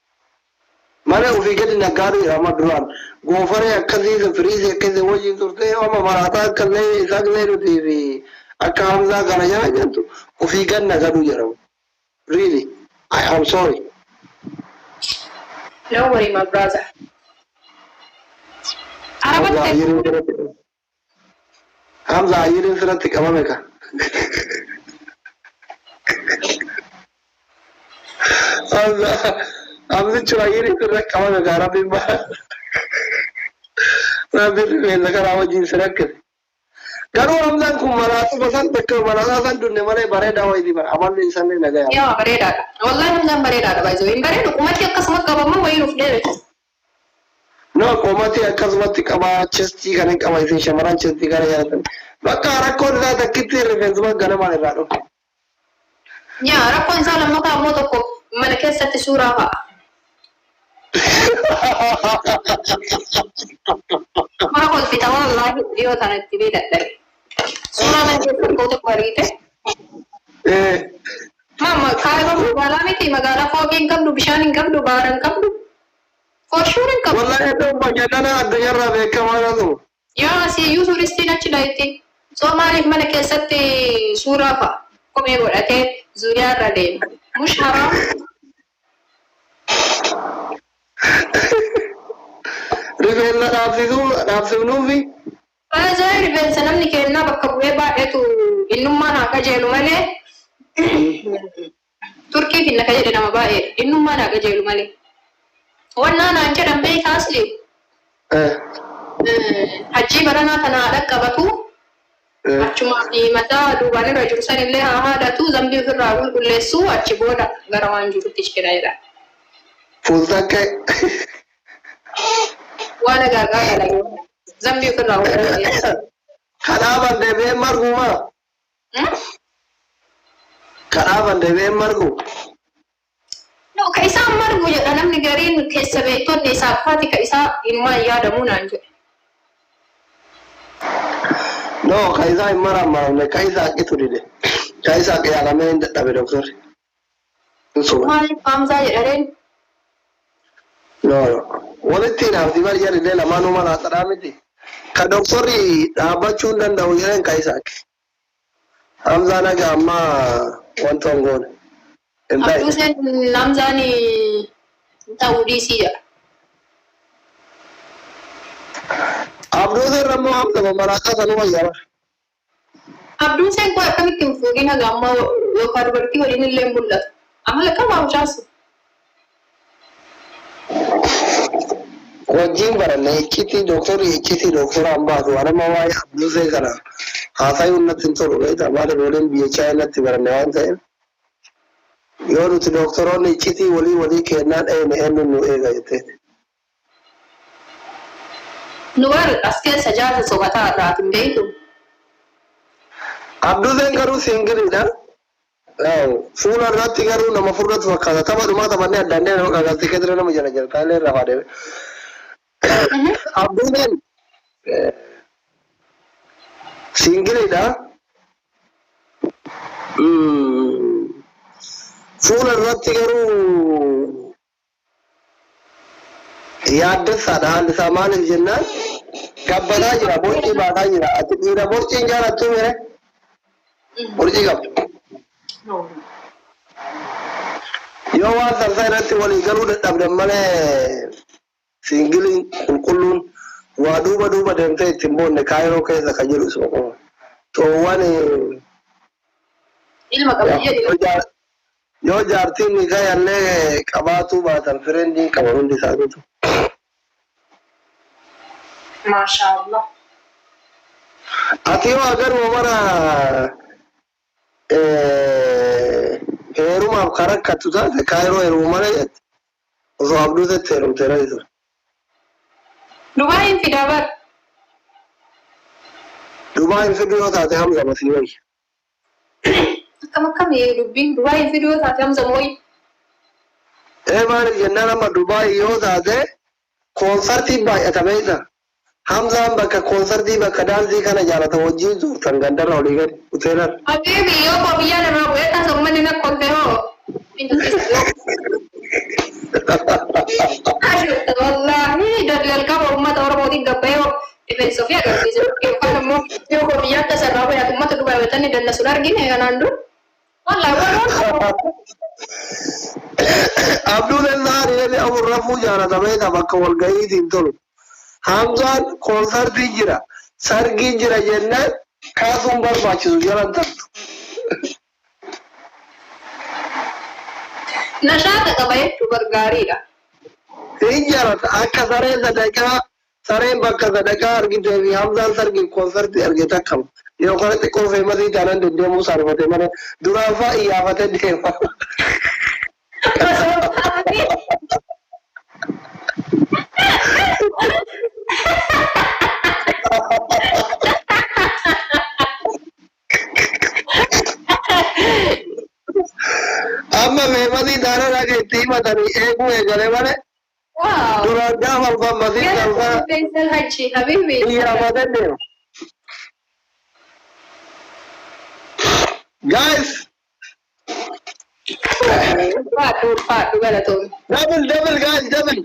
Mana ofii gadi naggaadhu jedhama duraan goofaree akkasii firiisii akkasii wajjin turtee amma maraataa akkallee isaa illee nuti fi akka hamzaa kana jala jirtu ofii gadi naggadhu jedhamu. Really, I am sorry. Don't worry, my brother. Hamza ayirin sirratti qabame ka. Hamzichi ayirin sirratti qabame ka rabbiin bara. Rabbiin rifeensa karaa wajjin sirakkate. Garuu Hamzaan kun maraatuma san takka maraataa san dunne malee bareedaa wayitii bara amalli isaanii nagaya. Yaa bareedaadha. Wallahi Hamzaan bareedaadha baay'ee. Hin bareedu ummati akkasuma qabamu wayii nuuf dheerate. No, komati akkasumatti qabaa chestii kan hin qaba isin shamaran chestii kana yaadatan. Bakka rakkoon isaa takkitti rifeensuma ganamaan irraa dhufe. Yaa rakkoon isaa lammataa ammoo tokko mana keessatti suuraa fa'a. Mara kolfita wallaahi dhiyoo tanatti bee dadhabe. Suuraa mana keessatti tokko argite. Mama kaayoo magaalaa miti magaalaa foogii hin qabdu bishaan hin qabdu baara hin qabdu. Forshuun hin qabdu. Wallahi iddoo bashannana addunyaarraa beekamaa dha ture. Yaa siyyuu turistiin achi dhayetti. Soomaaliif mana keessatti suuraa fa'a. Kophee godhatee zuuriyaa irra deema. Mush haraam. Rifeensa dhaabsifnuufi. Baay'ee rifeensa namni kennaa bakka bu'ee baay'eetu innummaan haa qajeelu malee. Turkii finna ka jedhe nama baay'eedha. Innummaan haa qajeelu malee. Wannaa naan jedhan beekaasli. Hajjii baranaa kana haadha qabatu. Achuma mataa duubaan irra jiru sanillee haa haadhatu zambii ofirraa qulqulleessu achi booda gara waan jirutti jedha. Fuultakkee. Waan gargaa dalagu zambii ofirraa qulqulleessu. Kanaafan deebi'ee margumaa. Kanaafan deebi'ee margu. No, ka isaan margu jedha namni gariin keessa beektonni isaa faati ka isaa inumaan yaadamuu naan jedhe. No, kaisa hin marammaramne kaisa haqqitu dide. Kaisa haqqe yaalamee hin dadhabe doktorri. Maaliif Hamzaa jedhareen? No, walitti hinaafti bari jedhillee lamaanuu mala haxadhaa miti. Ka doktorri dhaabbachuu hin danda'u jedheen kaisa haqqe. Hamzaa naga amma wanta hin goone. Abduuseen Hamzaan ta'uu dhiisii jedha. Abduuseen rammoo hamza maraakaa sanuma yaaba. Abduuseen kun akkamitti hin fuudhin haga amma yookaan dubartii waliin illee hin mul'atu. Amala qabaa mucaasu. Wajjin baranne iccitii doktorri iccitii doktora hin baatu anama waa'ee abduusee kana haasayuun natti hin tolu beektaa maaliif waliin biyya chaayinaatti baranne waan ta'eef. Yoo nuti doktoroonni iccitii walii kennaa dha'een eenyu nu eega jettee. Nu bar as keessa jaarsa sobataa irraa hin beektu. Abduuseen garuu siingiriidha. Fuula irratti garuu nama furdaatu fakkaata. Tapha dhumaa taphannee addaannee nama qaqaltee keessa nama jala taalee irraa faadhee. Abduuseen siingiriidha. Fuula irratti garuu yaaddessaadha haalli isaa maaliif jennaan gabbataa jira borcii baataa jira ati dhiira borciin jaalattu mire borcii qabdu yoo waan sarsaa irratti walii galuu dadhabdan malee siingiliin qulqulluun waa duuba deemtee ittiin boonne kaayiroo keessa kan jedhu isuma qaba xoowwan Ilma qabiyyee yoo jaartiin miidhagaallee qabaatuu baatan fireendiin qaba hundi isaaniitu. Maashaallah. Ati yoo agaruma mara heerumaaf kan rakkattu taate kaayiroo heeruma malee jette osoo abduutetti heerumtee raisu. Dubaayin fidaa bar. Dubaayin fidu yoo taate hamza masii wayya. Akkam dubbiin Dubaayin fiduu yoo taate Hamza mooyi. Maaliif jennaan amma Dubaayi yoo taate koonsartii baay'atamee jira. Hamzaan bakka koonsartii bakka daansii kana jaalata wajjin suurtan gandarra olii gadi hoteelaan. Habibi yoo koo biyya namaa bu'ee taasisa uummanni na kolte hoo. Wallaahi jalqaba uummata Oromootiin gabbee hoo rifeensa ofii agarsiisa. Yookaan immoo yoo koo biyya akka sarraa baay'atu uummata Dubaay wajjin danna sun argine kanaan dur. Abduuleen Naari abur rafuu jaalatamee bakka walga'iitiin tolu. Hamzaan koonsartii jira, sargiin jira jennaan kaasuun barbaachisu jalan tartu. Nashaata qaba jechuun gargaariidha. Hin jaalata akka sareen sadaqaa sareen bakka sadaqaa argitee fi Hamzaan sargiin koonsartii argite akkam. Yoo kana xiqqoo feemasii taanaan deddeemuu saarfatee malee duraan fa'aa iyyaafatee deema. أما مهمتي دارا لكن تيمة تاني إيه هو إيه ماله واو ترى جام الفا مسير كذا فيصل هاتشي حبيبي هي ما تدري guys فاتو غلطون double guys double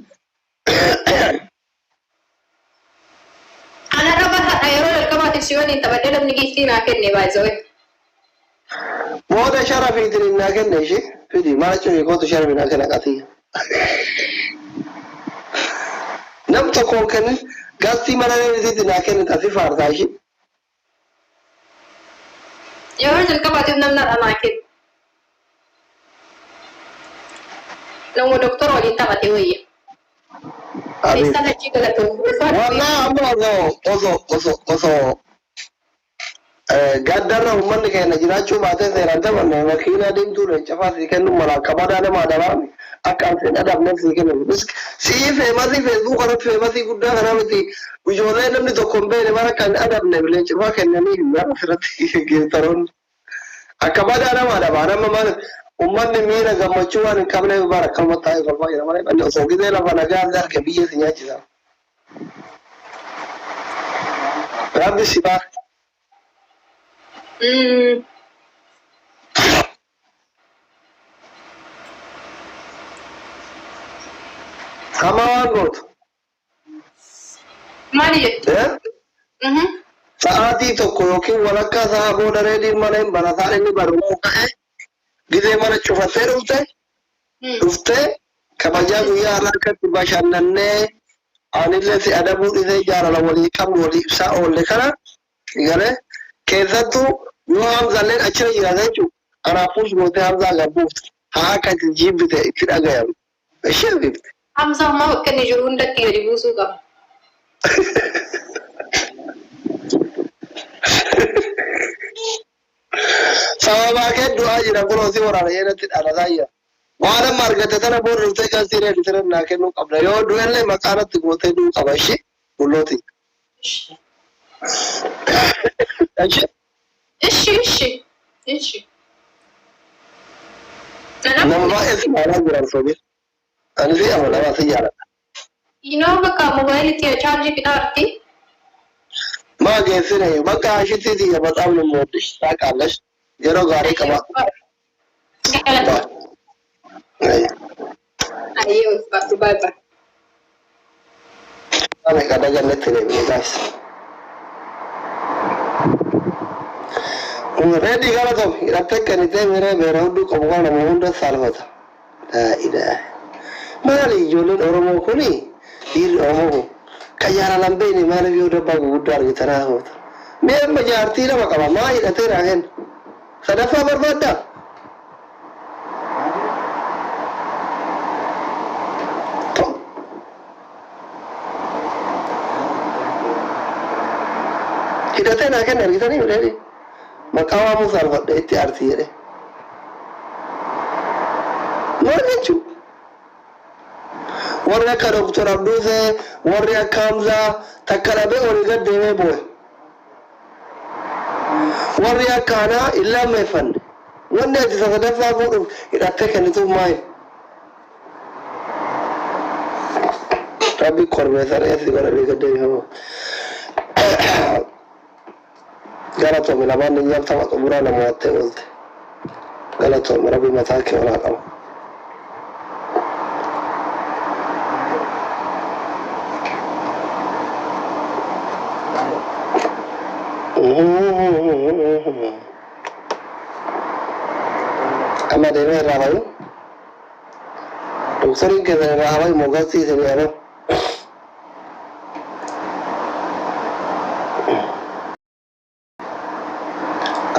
أنا ربها أيرون الكبات السيون أنت بدل من جيتنا كني بايزوي مودا شرفي تري ناكن نشي فيدي ما تشوفي كوتو شرفي ناكن أكاتي نم تكون كن قصدي مرة نزيد ناكن كاتي فارداشي يورون الكبات بنمنا أماكن لو دكتور ولي تبعتي ويا فيصل هاتشي غلطون والله أمو أزو قدرنا هم اللي كنا جراتشو بعدين سيرانتا من وكيلا دين تورن شفاسي كانوا مراقبة دانا ما دارامي أكان سين أدب نفسي كنا بس سي فيماسي فيسبوك أنا فيماسي كده أنا متي وجوده نمني تكون بيني مرة كان أدب نبلين شفا كنا نيجي ما فرتي كيرترون أكبر دانا ما دارا ما ummanni miira gammachuudhaan hin qabne bara akkuma taa'ee kolfaa jira malee banne osoo gidee lafa nagaa arge biyya si nyaachisa. Rabbi si baar. Hama waan gootu. Maali jettu? Sa'aatii tokko yookiin walakkaa sa'a booda reediin mana hin barataan inni barumuu ka'e gidee mana cufattee dhuftee kabajaa guyyaa har'aa akkatti bashannannee anillee si adabuu dhisee jaalala walii qabnu walii ibsaa oolle kana galee keessattuu yoo Hamzaalleen achira jiraata jechuudha. Kanaafuu gootee Hamzaa gabbuuftu haa akka itti jibbite itti dhagayamu. Ishee bifte. Hamza ammoo akka inni jiru hundatti gadi buusuu qaba. Sababa kee du'aa jira kunoo si waraana jedhatti dhalataa jira. Waan amma argatte tana booda dhuftee kan si reedu tana naa kennuu qabda. Yoo du'ellee maqaanatti gootee du'uu qaba ishee bullooti. Ishi. Nama baay'ee si maalaa jiran sobii. Ani si amalamaa si jaalladha. Inoo bakka moobaayilitti chaarjii fidhaarti. Maa geessine bakka ashittiiti bataam nu mooddish taaqaallash yeroo gaarii qaba. Ayyoo baatu baay'ee. Ame kada gannetti deemne guys. Reedi gara tom hidhattee kanitee miree beera hudduu qabu kana nama hunda saalfata. Ilaahi. Maali ijoolleen Oromoo kuni dhiirri Oromoo kun kan jaalalan beekne maaliif yoo dabbaa gurguddaa argitan haasofta. Mee amma jaartii lama qaba maa hidhatee naa kenna. Sadaffaa barbaaddaa? Hidhatee naa kenna argitanii bileeni. Maqaa waamuu saalfadha itti aartii jedhe. Maal jechuudha? Warri akka Dr. Abduusee, warri akka Hamzaa takka dhabee olii gad deemee boo'e. Warri akka anaa hin lammeeffanne. Wanni ati sadaffaa fuudhuuf hidhattee kennituuf maali? Rabbi korbeessa reessi godhanii gad deemee boo'e. Galatoome lamaan ni nyaatama xumuraa nama wattee oolte. Galatoome rabbi mataa kee olaa qaba. Amma deemee irraa bayu. Doktariin keessan irraa bayu moggaasiisanii yeroo.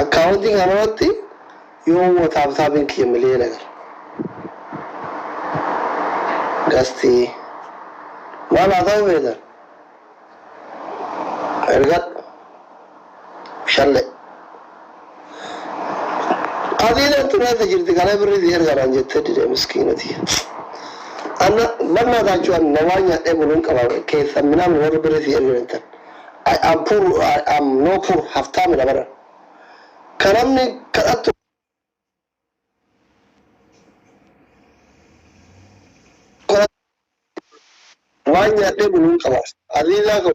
Akkaawuntiin kanarratti yoo wataabsaabiin kiyya milee dagal. Gastii maal haa ta'u beekan? Ergadhu. Shalle. Adiin turreessa jirti kana birrii ergadhaan jettee didee miskiinati. Anna banna da cuan nawanya bulun kaba ke samina mi wadu bere si elwentan. I'm no poor half time da bara. Karamni karatu wanya bulun kaba. Alila ko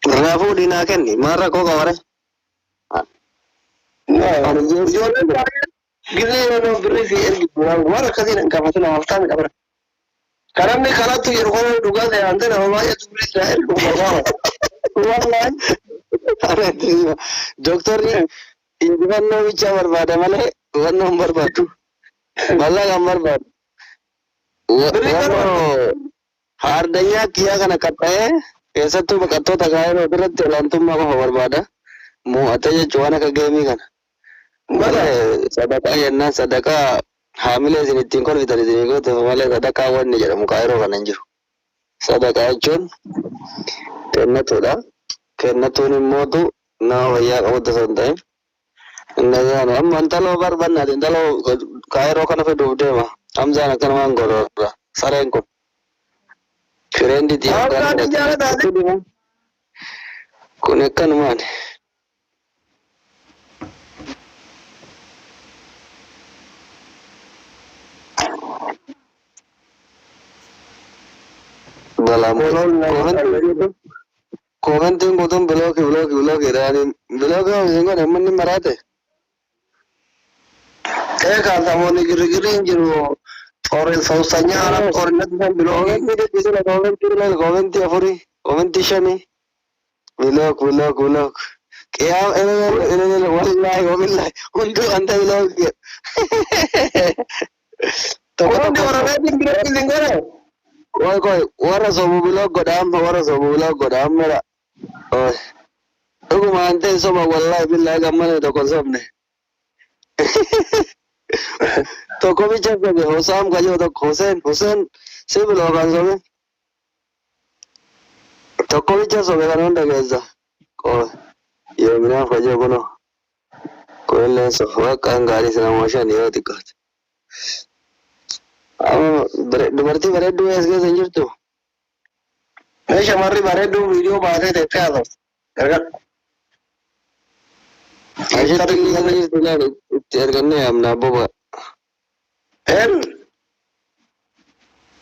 Rafu dinakan ni marah kok kawan. No, yo gile no bere si elgi wala kadina kaba tuna half time da bara. Karamni karatu yergona duga de ande na waya tu bere si elgi wala. Wallahi. Are tu doktor ni Ibanno bicha barbada male one number batu malla gambar bat hardanya kiya kana katae esa tu bakato tagaye odrat telantum ma ko barbada mu ataje chuana ka gemi kana male sadaka yenna sadaka hamile sinitin kon vitari dinigo to male sadaka wanni jara mukairo kana njiru sadaka chon kenna tuni modu na waya awda sontai Nagana mantalo barbanna dintalo kairo kana fe dubde ma amjana kana mangoro sarenko friend di kunekan man dalam komen gudum blog irani blog hingo nemani marate kanta mo ni giring jiro Orang sausanya Arab orang nanti bilang ini bisa komen ti afuri komen ti shani vlog kaya ini wallahi untuk anda vlog orang di orang lain bilang gimana koi wara sobu vlog godam mera oh aku mante sama wallahi billahi gamane to konsumne तो को भी चेक कर होसाम का जो तो हुसैन से भी लोग आंसर में तो को भी चेक सोबे का नंदा कैसा को ये मिला फजे बोलो कोई ले सोफा कान गाड़ी से नमोशा नहीं होती कुछ अब डुबरती बरे डू ऐसे संजर तो मैं शमारी बरे डू वीडियो बातें देखते आ तो ऐसे तेरे करने हम ना Boba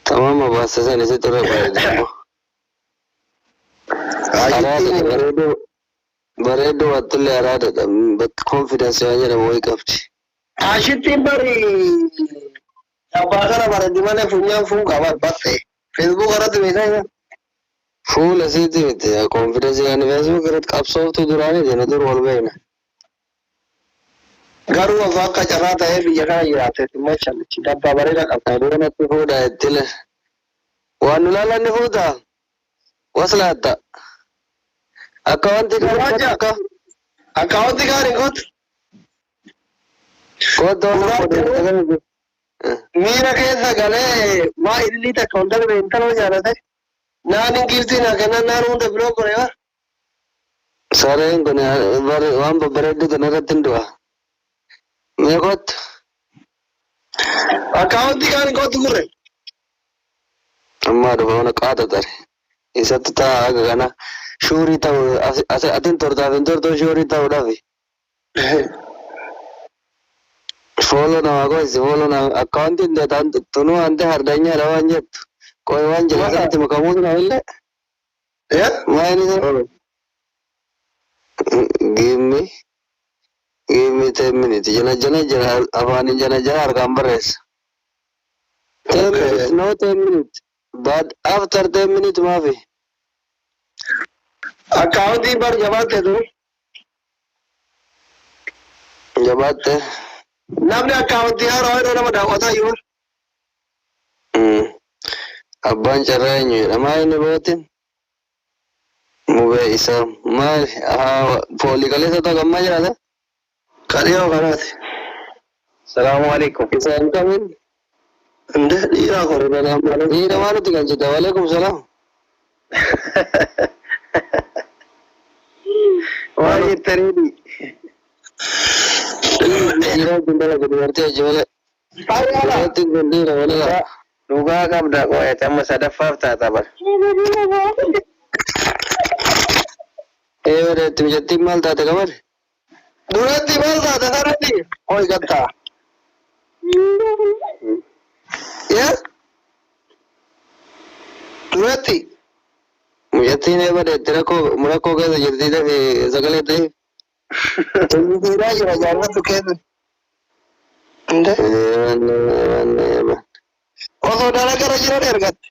tamam baba sasa ni sitora baredo watulle arada but confidence yanya mo ikafti ashiti bari abagara bare dimane funya funga war batte facebook arad vega full asiti mite confidence yani facebook arad kapso to durane dena dur wolbeina garu waka charata hai biya yate mashallah chidabba barega kapta to hoda tile wanulala ni hoda waslata account kar got mera kaisa gale ma illi ta counter mein entalo jana tha nani kirti na kana nanu de blog koreva sare ngone wan baredu de naratindu Megot account kan got gure amma do bona qada dar isatta agana shuri ta atin torda vendor to shuri ta udavi follow na account in de tan tunu ante hardanya rawanjet koi wan jela ti makamu na ille mani give me 10 minutes jana avani jana argambares 10 minutes no 10 minutes but after 10 minutes mafi account पर जवाब दे दो जवाब दे namne account यार और ना बता होता यो abban charanyu amai ne botin mube isa mal poli kale sa ta gamma jara kaliyo garate assalamu alaikum isa kamin ande ira kore na mala ira malu tigan jida alaikum salam wai teredi ira dindala gudurte jole ayala tin dindira wala Dhugaa qabda qo'ee amma sadaffaaf taata bara. Eeyyee mijattiin maal taate qabate? Duratti maal taate sarratti? Qo'i gattaa. Yaa? Duratti? Mijattiin eebadeetti rakkoo keessa jirtii ta'e sagalee ta'e. Dhiiraa jira jaallatu keessa. Osoo dalagara jiran ergatte.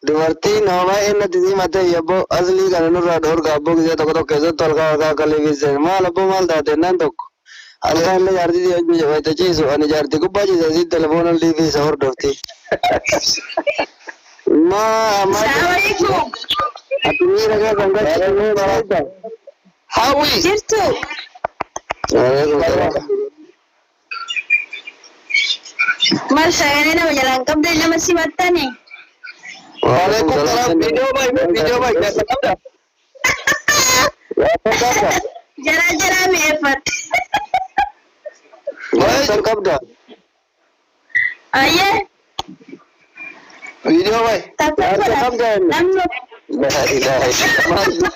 Dubartiin homaa inni tisi matee yabboo aslii kana nurraa dhoorga abboo gisee tokko tokko keessatti ol kaa'aa kalleeffise maal abboo maal taate naan tokko. Halkan illee jaartii wayita ciisu ani jaartii gubbaa ciise asii telefoona liifii isa hordofti. Assalamualaikum. Atumii ragaa kan gacha. Hawwi. Jirtu. Mal sagalee nama jalaan qabdee nama simattani. Waalaikumsalam. Video baik. Jalan-jalan meefat. Baik kabda. Ayah. Video baik. Tapi kabda. namno. La ilaha illallah.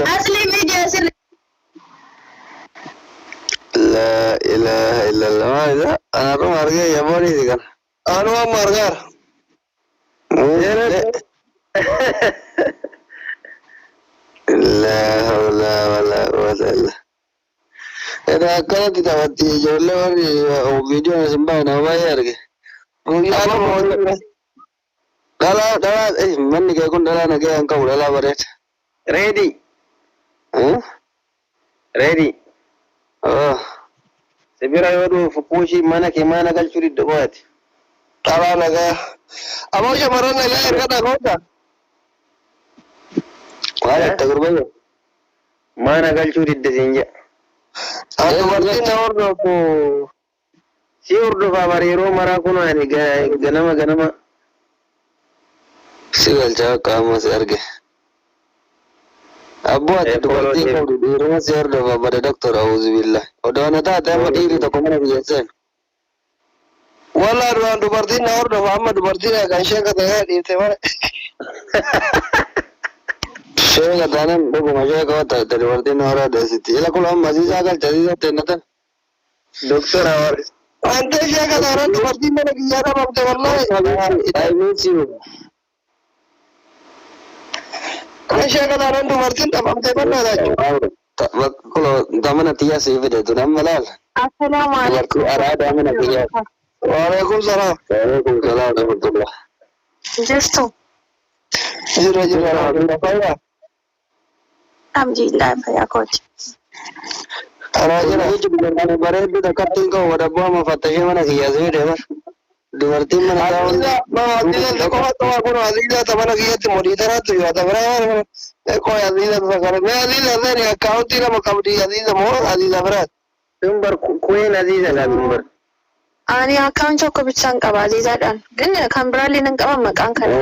Asli video asli. La ilaha illallah. Mana anak marga ya boleh sih kan? Anu marga. La haula wala quwwata illa. Ada kalau tidak mati jolle wali video sembah nama ya lagi. Dala man ni kun dala na ga angka dala baret. Ready. Ready. Oh. Sebira yodo fukushi mana ke mana kalcuri doat. Dala naga. Amo jamaran naga kada kota. Wala tagurbaya. Mana kalcuri desinja. Atu martin ordo ko. Si ordo favariro mara kuno ani ganama. Sigal jawa kamu serge. Abu ati dubartii qabdu dhiiruma si hordofa bada doktor auzubillah. Odoona taate amma dhiirri tokko mana biyyeessan. Walla duraan dubartiin na hordofa amma dubartiin kan isheen katagaa dhiirte mana. Isheen kataanan dhuguma ishee qabata dubartiin na hordofaasitti. Ila kun amma asiisaa galcha asiisaa teennatan. Doktor awar. Wanta ishee kataanan dubartiin mana biyyaa dhabamte wallahi. I miss you. Aisyah kataran dubartiin dhabamte mana jechuudha. Kalau mana tiya sih video tu nama malal. Assalamualaikum. Ada mana tiya. Waalaikumsalam. Waalaikumsalam warahmatullah. Jirtu. Jira. Alhamdulillah ya coach. Jira juga bare itu dekat tinggal ada buah mafatahnya mana tiya sih deh mas. Dubartiin mana tahu? Adiza kau tahu aku Adiza teman lagi itu mau ditara tu ya, tapi orang kau Adiza tu sekarang. Adiza ni account ini mau kamu di Adiza mau Adiza berat. Number Queen Adiza lah number. Ani account cukup bisa ngkap Adiza dan. Gini kan beralih ngkap makan kan.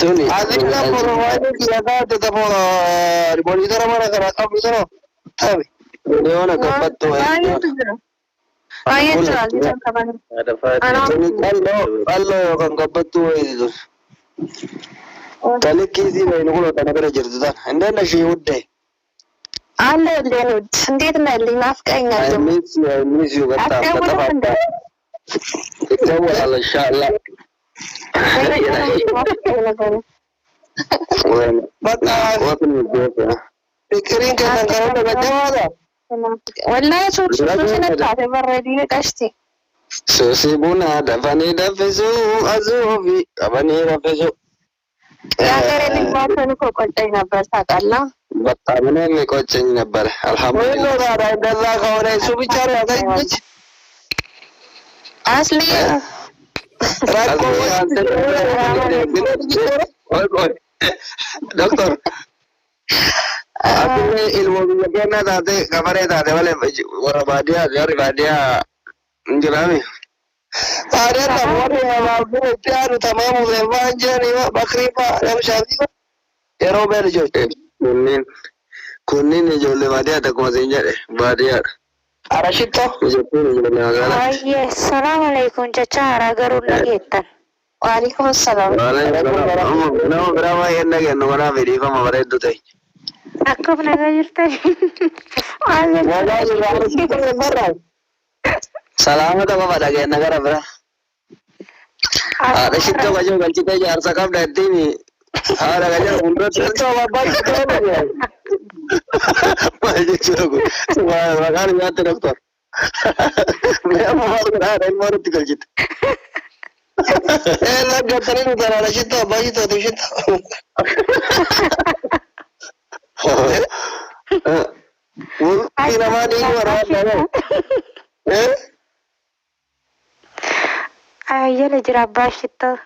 Tu ni. Adiza provide dia dah tetap mau ditara mana kan account itu no. Tapi dia mana kapat tu. Ayah Adiza kapan? Allah kan kapat tu itu. Tali kisi ini kalau tanah kerja jadi tu, anda nasi udah. Allah lelut, sendiri nanti maaf keingat. I miss you kata. Kita buat insyaAllah. Betul. Pikirin kan kalau dah kerja. Wallahi susu na tafe barredi kashti. Susi buna dafani dafisu azubi abani dafisu. Ya kare ni bato ni ko kontai na basta kalla. Batta mene ni ko chen na bar alhamdulillah. Wala ra dalla ka ore su bichara ga imich. Asli. Rakko Doktor. Aku ni ilmu bagaimana tadi kabarnya tadi wale orang badia menjelami. Ada tamu yang baru tiada tamu levan jadi bakri pak yang syari. Ya Robert George. Mungkin Kunniin ijoollee baadiyyaadha akkuma isin jedhe baadiyyaadha. Arashitto. Ijoolleen ijoollee magaalaa. Ayye, salaam alaikum jecha haaraa garuu dhageettan. Waalaikum salaam. Nama biraa baay'ee hin dhageenu kanaaf dhiifama bareeddu ta'e. Akkam nagaa jirtan? Salaamata qofa dhageenya gara bira. Haadha shittoo qajoo galchitee jaarsa qabda ittiin haadha qajoo fuulduratti maal jechuudha kun maqaan nyaatti doktor. Mee maal haadha ilmoo nutti galchite. Laggattanii nuti haadha shittoo abbaa shittootu shittoo. Multi namaa dhiigu waraabaa. Ayyala jira abbaa shittoo.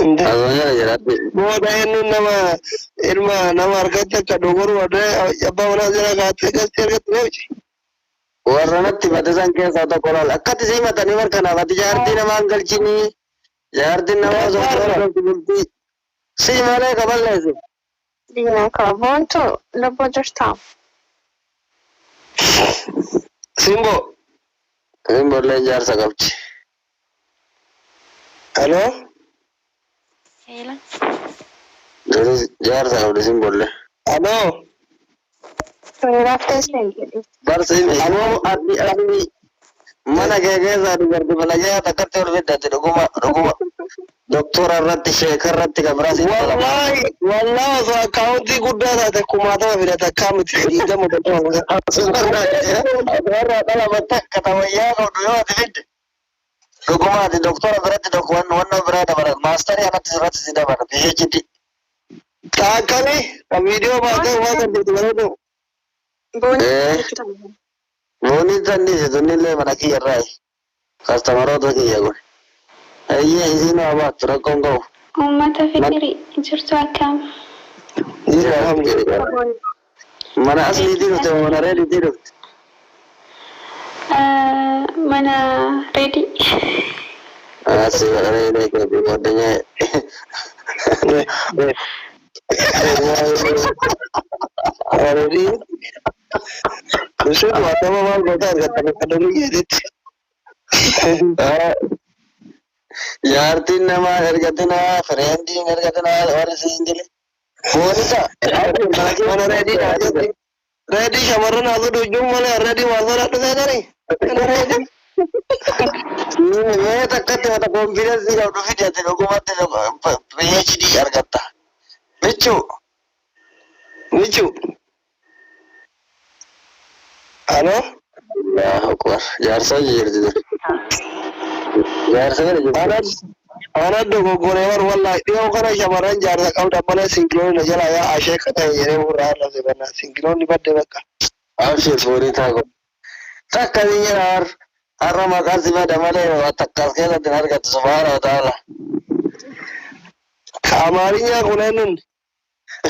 Adoonyaa jiraatti. Booda inni ilma nama argatti akka dogoru abbaa manaa jira kaatee galtee argatti beeku. Warra natti matasan keessaa tokko laal akkatti sii matanii markanaaf ati jaartii namaan galchinii jaartiin namaa osoo bultii sii malee kaballeessu. Diinaa kaboontu lubbuu jirtaa. Simbo. Simbollee jaarsa qabdi. Hello? Seela. Jaarsa qabdi simbollee. Hello? Suuraaf teessee jedhu. Barsiifni ammoo addi mana kee keessaa dubartii balajaa takkatti ol fiddatti dhuguma doktora irratti sheeka irratti kabiraasi. Wallaahi osoo akkaawuntii guddaa taate kumaatama fidate akkaa miti dhiigama warra dhalamatta akka tawayyaa qabdu yoo ati fidde dhugumaati doktora biratti wanna biraa dabala maastarii anatti irratti si dabala PhD. Taakkani viidiyoo baatee waan dandeetti bareedu. Booni tannise tunnillee mana kiyya irraa kastamaroota kiyya kun. Ayyee isiin waa baattu rakkoon qabu. Uummata fikiri jirtu akkam. Mana asliitii dhufte mana reediitii dhufte. Mana reedii. Asii mana reedii keetii mooddeenyaa. Reedii. Bishop watama maal goota argattame kadhanii jedhetti. Jaartiin namaa ergatinaa fireendiin ergatinaa warri siin jile. Boonisa. Mana reediidhaa jetti. Reedii shamarran haasuu dhujuun malee reedii waan sodaadhu seetanii. Mee takkatti mata konfidensii qabdu fidate dhugumatti PhD argatta. Michuu. Halo? Allahu Akbar. Jaarsa jirti. Jaarsa kana jirti. Ana dogoggoree war wallahi dhiyoo kana shamarran jaarsa qabda malee sinkiloonni jala yaa ashee kana yeree murraa lafe banna sinkiloonni badde bakka. Abshir furii taako. Takka biyya har'a maqaan si bada malee takkas keessatti hin argattu subhaana wa ta'ala. Amaarinyaa kuneennun.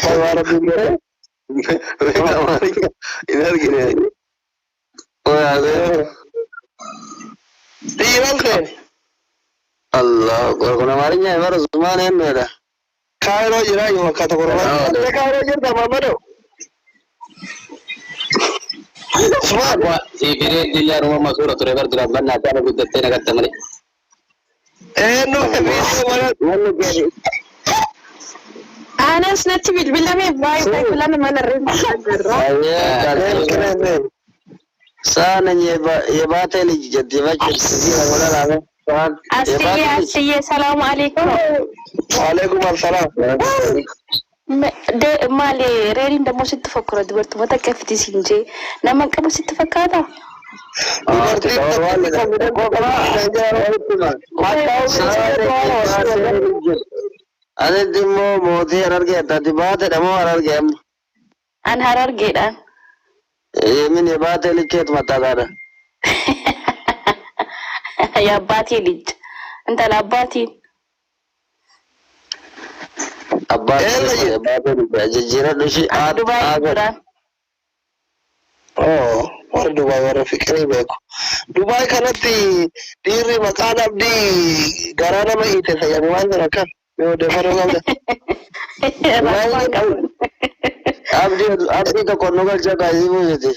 Fayyada biyya. Amaarinyaa hin argine. Diiran keen. Allah, kun amaarinya emang Usman enne dah. Kairo jira yo kata korban. Kairo jirta mamado. Usman wa ibire dilla rumah masura tu rebar dura banna ta nabi tette na katta mane. No video mana gani. Anas natti bilbilame baay bilbilame mana rin. Ayya, sana yebate li jadi macam sini wala lama. Asiye salamu alaikum. Waalaikumsalam. Maali reeriin dammoo sitti fakkura dubartoota akka fiti sinjee nama qabu sitti fakkaata. Ati immoo mootii Harargee ati baate dhamoo Harargee amma. An Harargeedhaan. Mini baate likkeetu mataadhaadha. Ya abbaatii lij. Intala abbaatiin. Abbaatiin jijjiiradhu ishii Dubaay. Warra Dubaay warra fikirii beeku. Dubaay kanatti dhiirri maqaan abdii garaa nama hiite fayyadu waan jira kan yoo deefaruu qabda. abdi tokko nu galcha kaayii miti.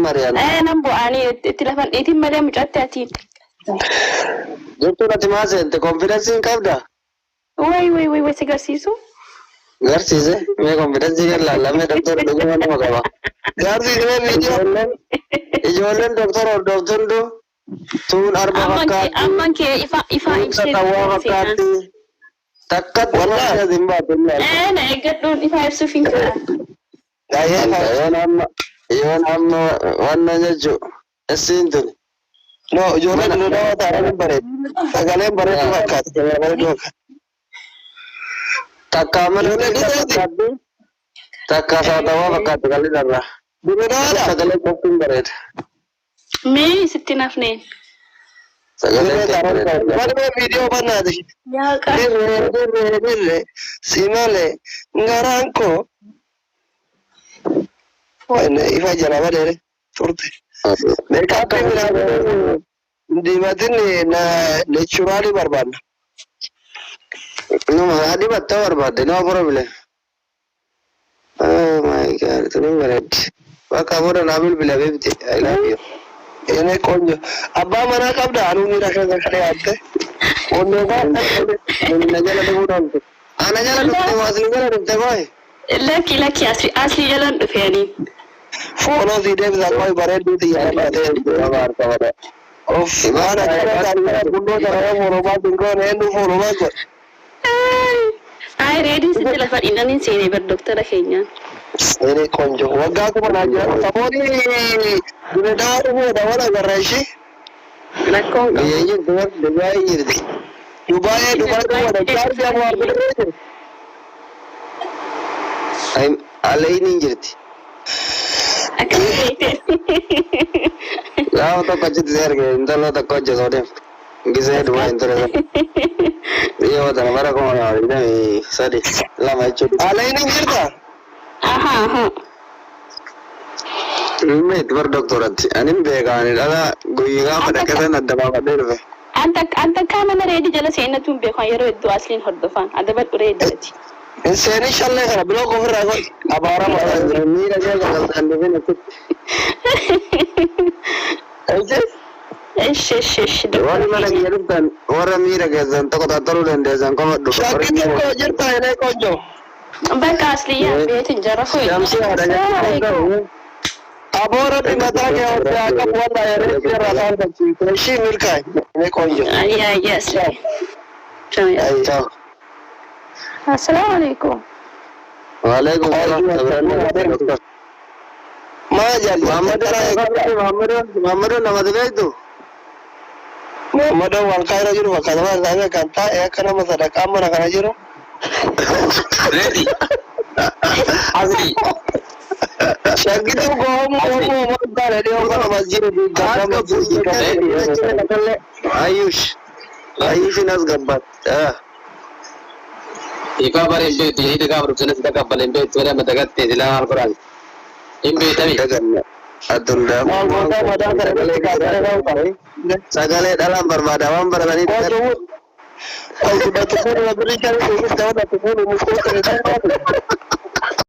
Mariyan. Nambo ani telefon itu malah mucat hati. Jechuun ati maal seente konfidensiin qabda? Wai segarsiisu. Garsiise mee konfidensii kan laallamee doktor dhuguma nama qaba. Garsiisee viidiyoo ijoolleen doktor hordoftundu tuun arba fakkaatti. Amman kee ifa ibsee. Tawwaa fakkaatti. Takkatti waan asiin baatu. Na eeggadhuun ifa ibsuuf hin yoon amma wannan jechuun isiin tuni. No, ijoolleen dudhaa taa'anii bareedu. Sagaleen bareedu fakkaatu. Takka malee fakkaatti. Takka saatawaa fakkaatti kalli darraa. Sagalee qoftiin bareeda. Mee sitti nafneen. Sagalee Wanni viidiyoo bannaati. Dirree simale ngaraan koo. Wanne ifa jala bareede turte. Meekaappii biraa dibatin na neechuraalii barbaadna. Numa adibatta barbaadde no problem. Oh my god, tunin bareeddi. Bakka booda naa bilbila beekti. I love you. Ene konyo. Abbaa manaa qabda anuu miira keessa kalee aatte. Onnee Na jala dhufuu dhabde. Ana jala dhufte waasni jala dhufte kooyi. Lakki asli jalan dhufeanii. foonoo si deebisaa qoy bareedduuti yaadate. Of waan akka gundoo sarara foolomaa dingoon eenyu foolomaa godha. Ay, ready sitti lafa dhiidhaniin seenee bar doktara keenyaan. Seenee konjo waggaa kuma naa jira samoonni dunedaa dhufuudha wal agarra ishee. Rakkoon qabu. Biyya jirtu warri Dubaayii jirti. Dubaayii dhufuudha jaarsi amma arginu jiru. Alayni jirti. Gaafa tokko achitti si arge intaloo tokko hojjetoo deemtu. Gisee Dubaayii hin ture sana. Biyya watana bara kuma lama digdamii sadi lama jechuudha. Alayni jirta? Meet bar doktoratti anin beekaani dhala guyyaa gaafa dhaqatan adda baafadhee dhufe. Anta kaamana reedi jala seenatuun beekan yeroo hedduu asliin hordofan adda badhu reedati. Seenii shallee kana biloo ofirraa godhi abaara Miira kee kan dhufin asitti. Warri mana kiyya dhuftan warra miira keessan tokko tattaru dandeessan qofa dhufa. Shakkii tokko jirta jedhee konjo. Bakka asliyyaa beetin jara fuudhe. Shamsii haadha jedhamu. Aboora dhimataa kee hojii akka walla yeroo irraa saarfachiise ishii milkaa'e jedhee konjo. Ayyaa asli. Ciao. Assalamualaikum. Waalaikumsalam. Maa jaalli. Muhammadu nama dubeeytu. Muhammadoo waan kaayira jiru fakkaata waan isaanii kan taa'e akka nama sadaqaa mana kana jiru. Ready. Asli. Shakkituu goomu gaala dhiyoo kana masjiida diiggaa. Ayush. Ayushin as gabbat. Ika bare beetu yahida gaafa dhufsanis taqabbalen beetu wala madagatte ilaa alquran. In beetami. Adullah. Sagalee dhalaan barbaada waan baratanii Al guddaa tufuun wabirri kan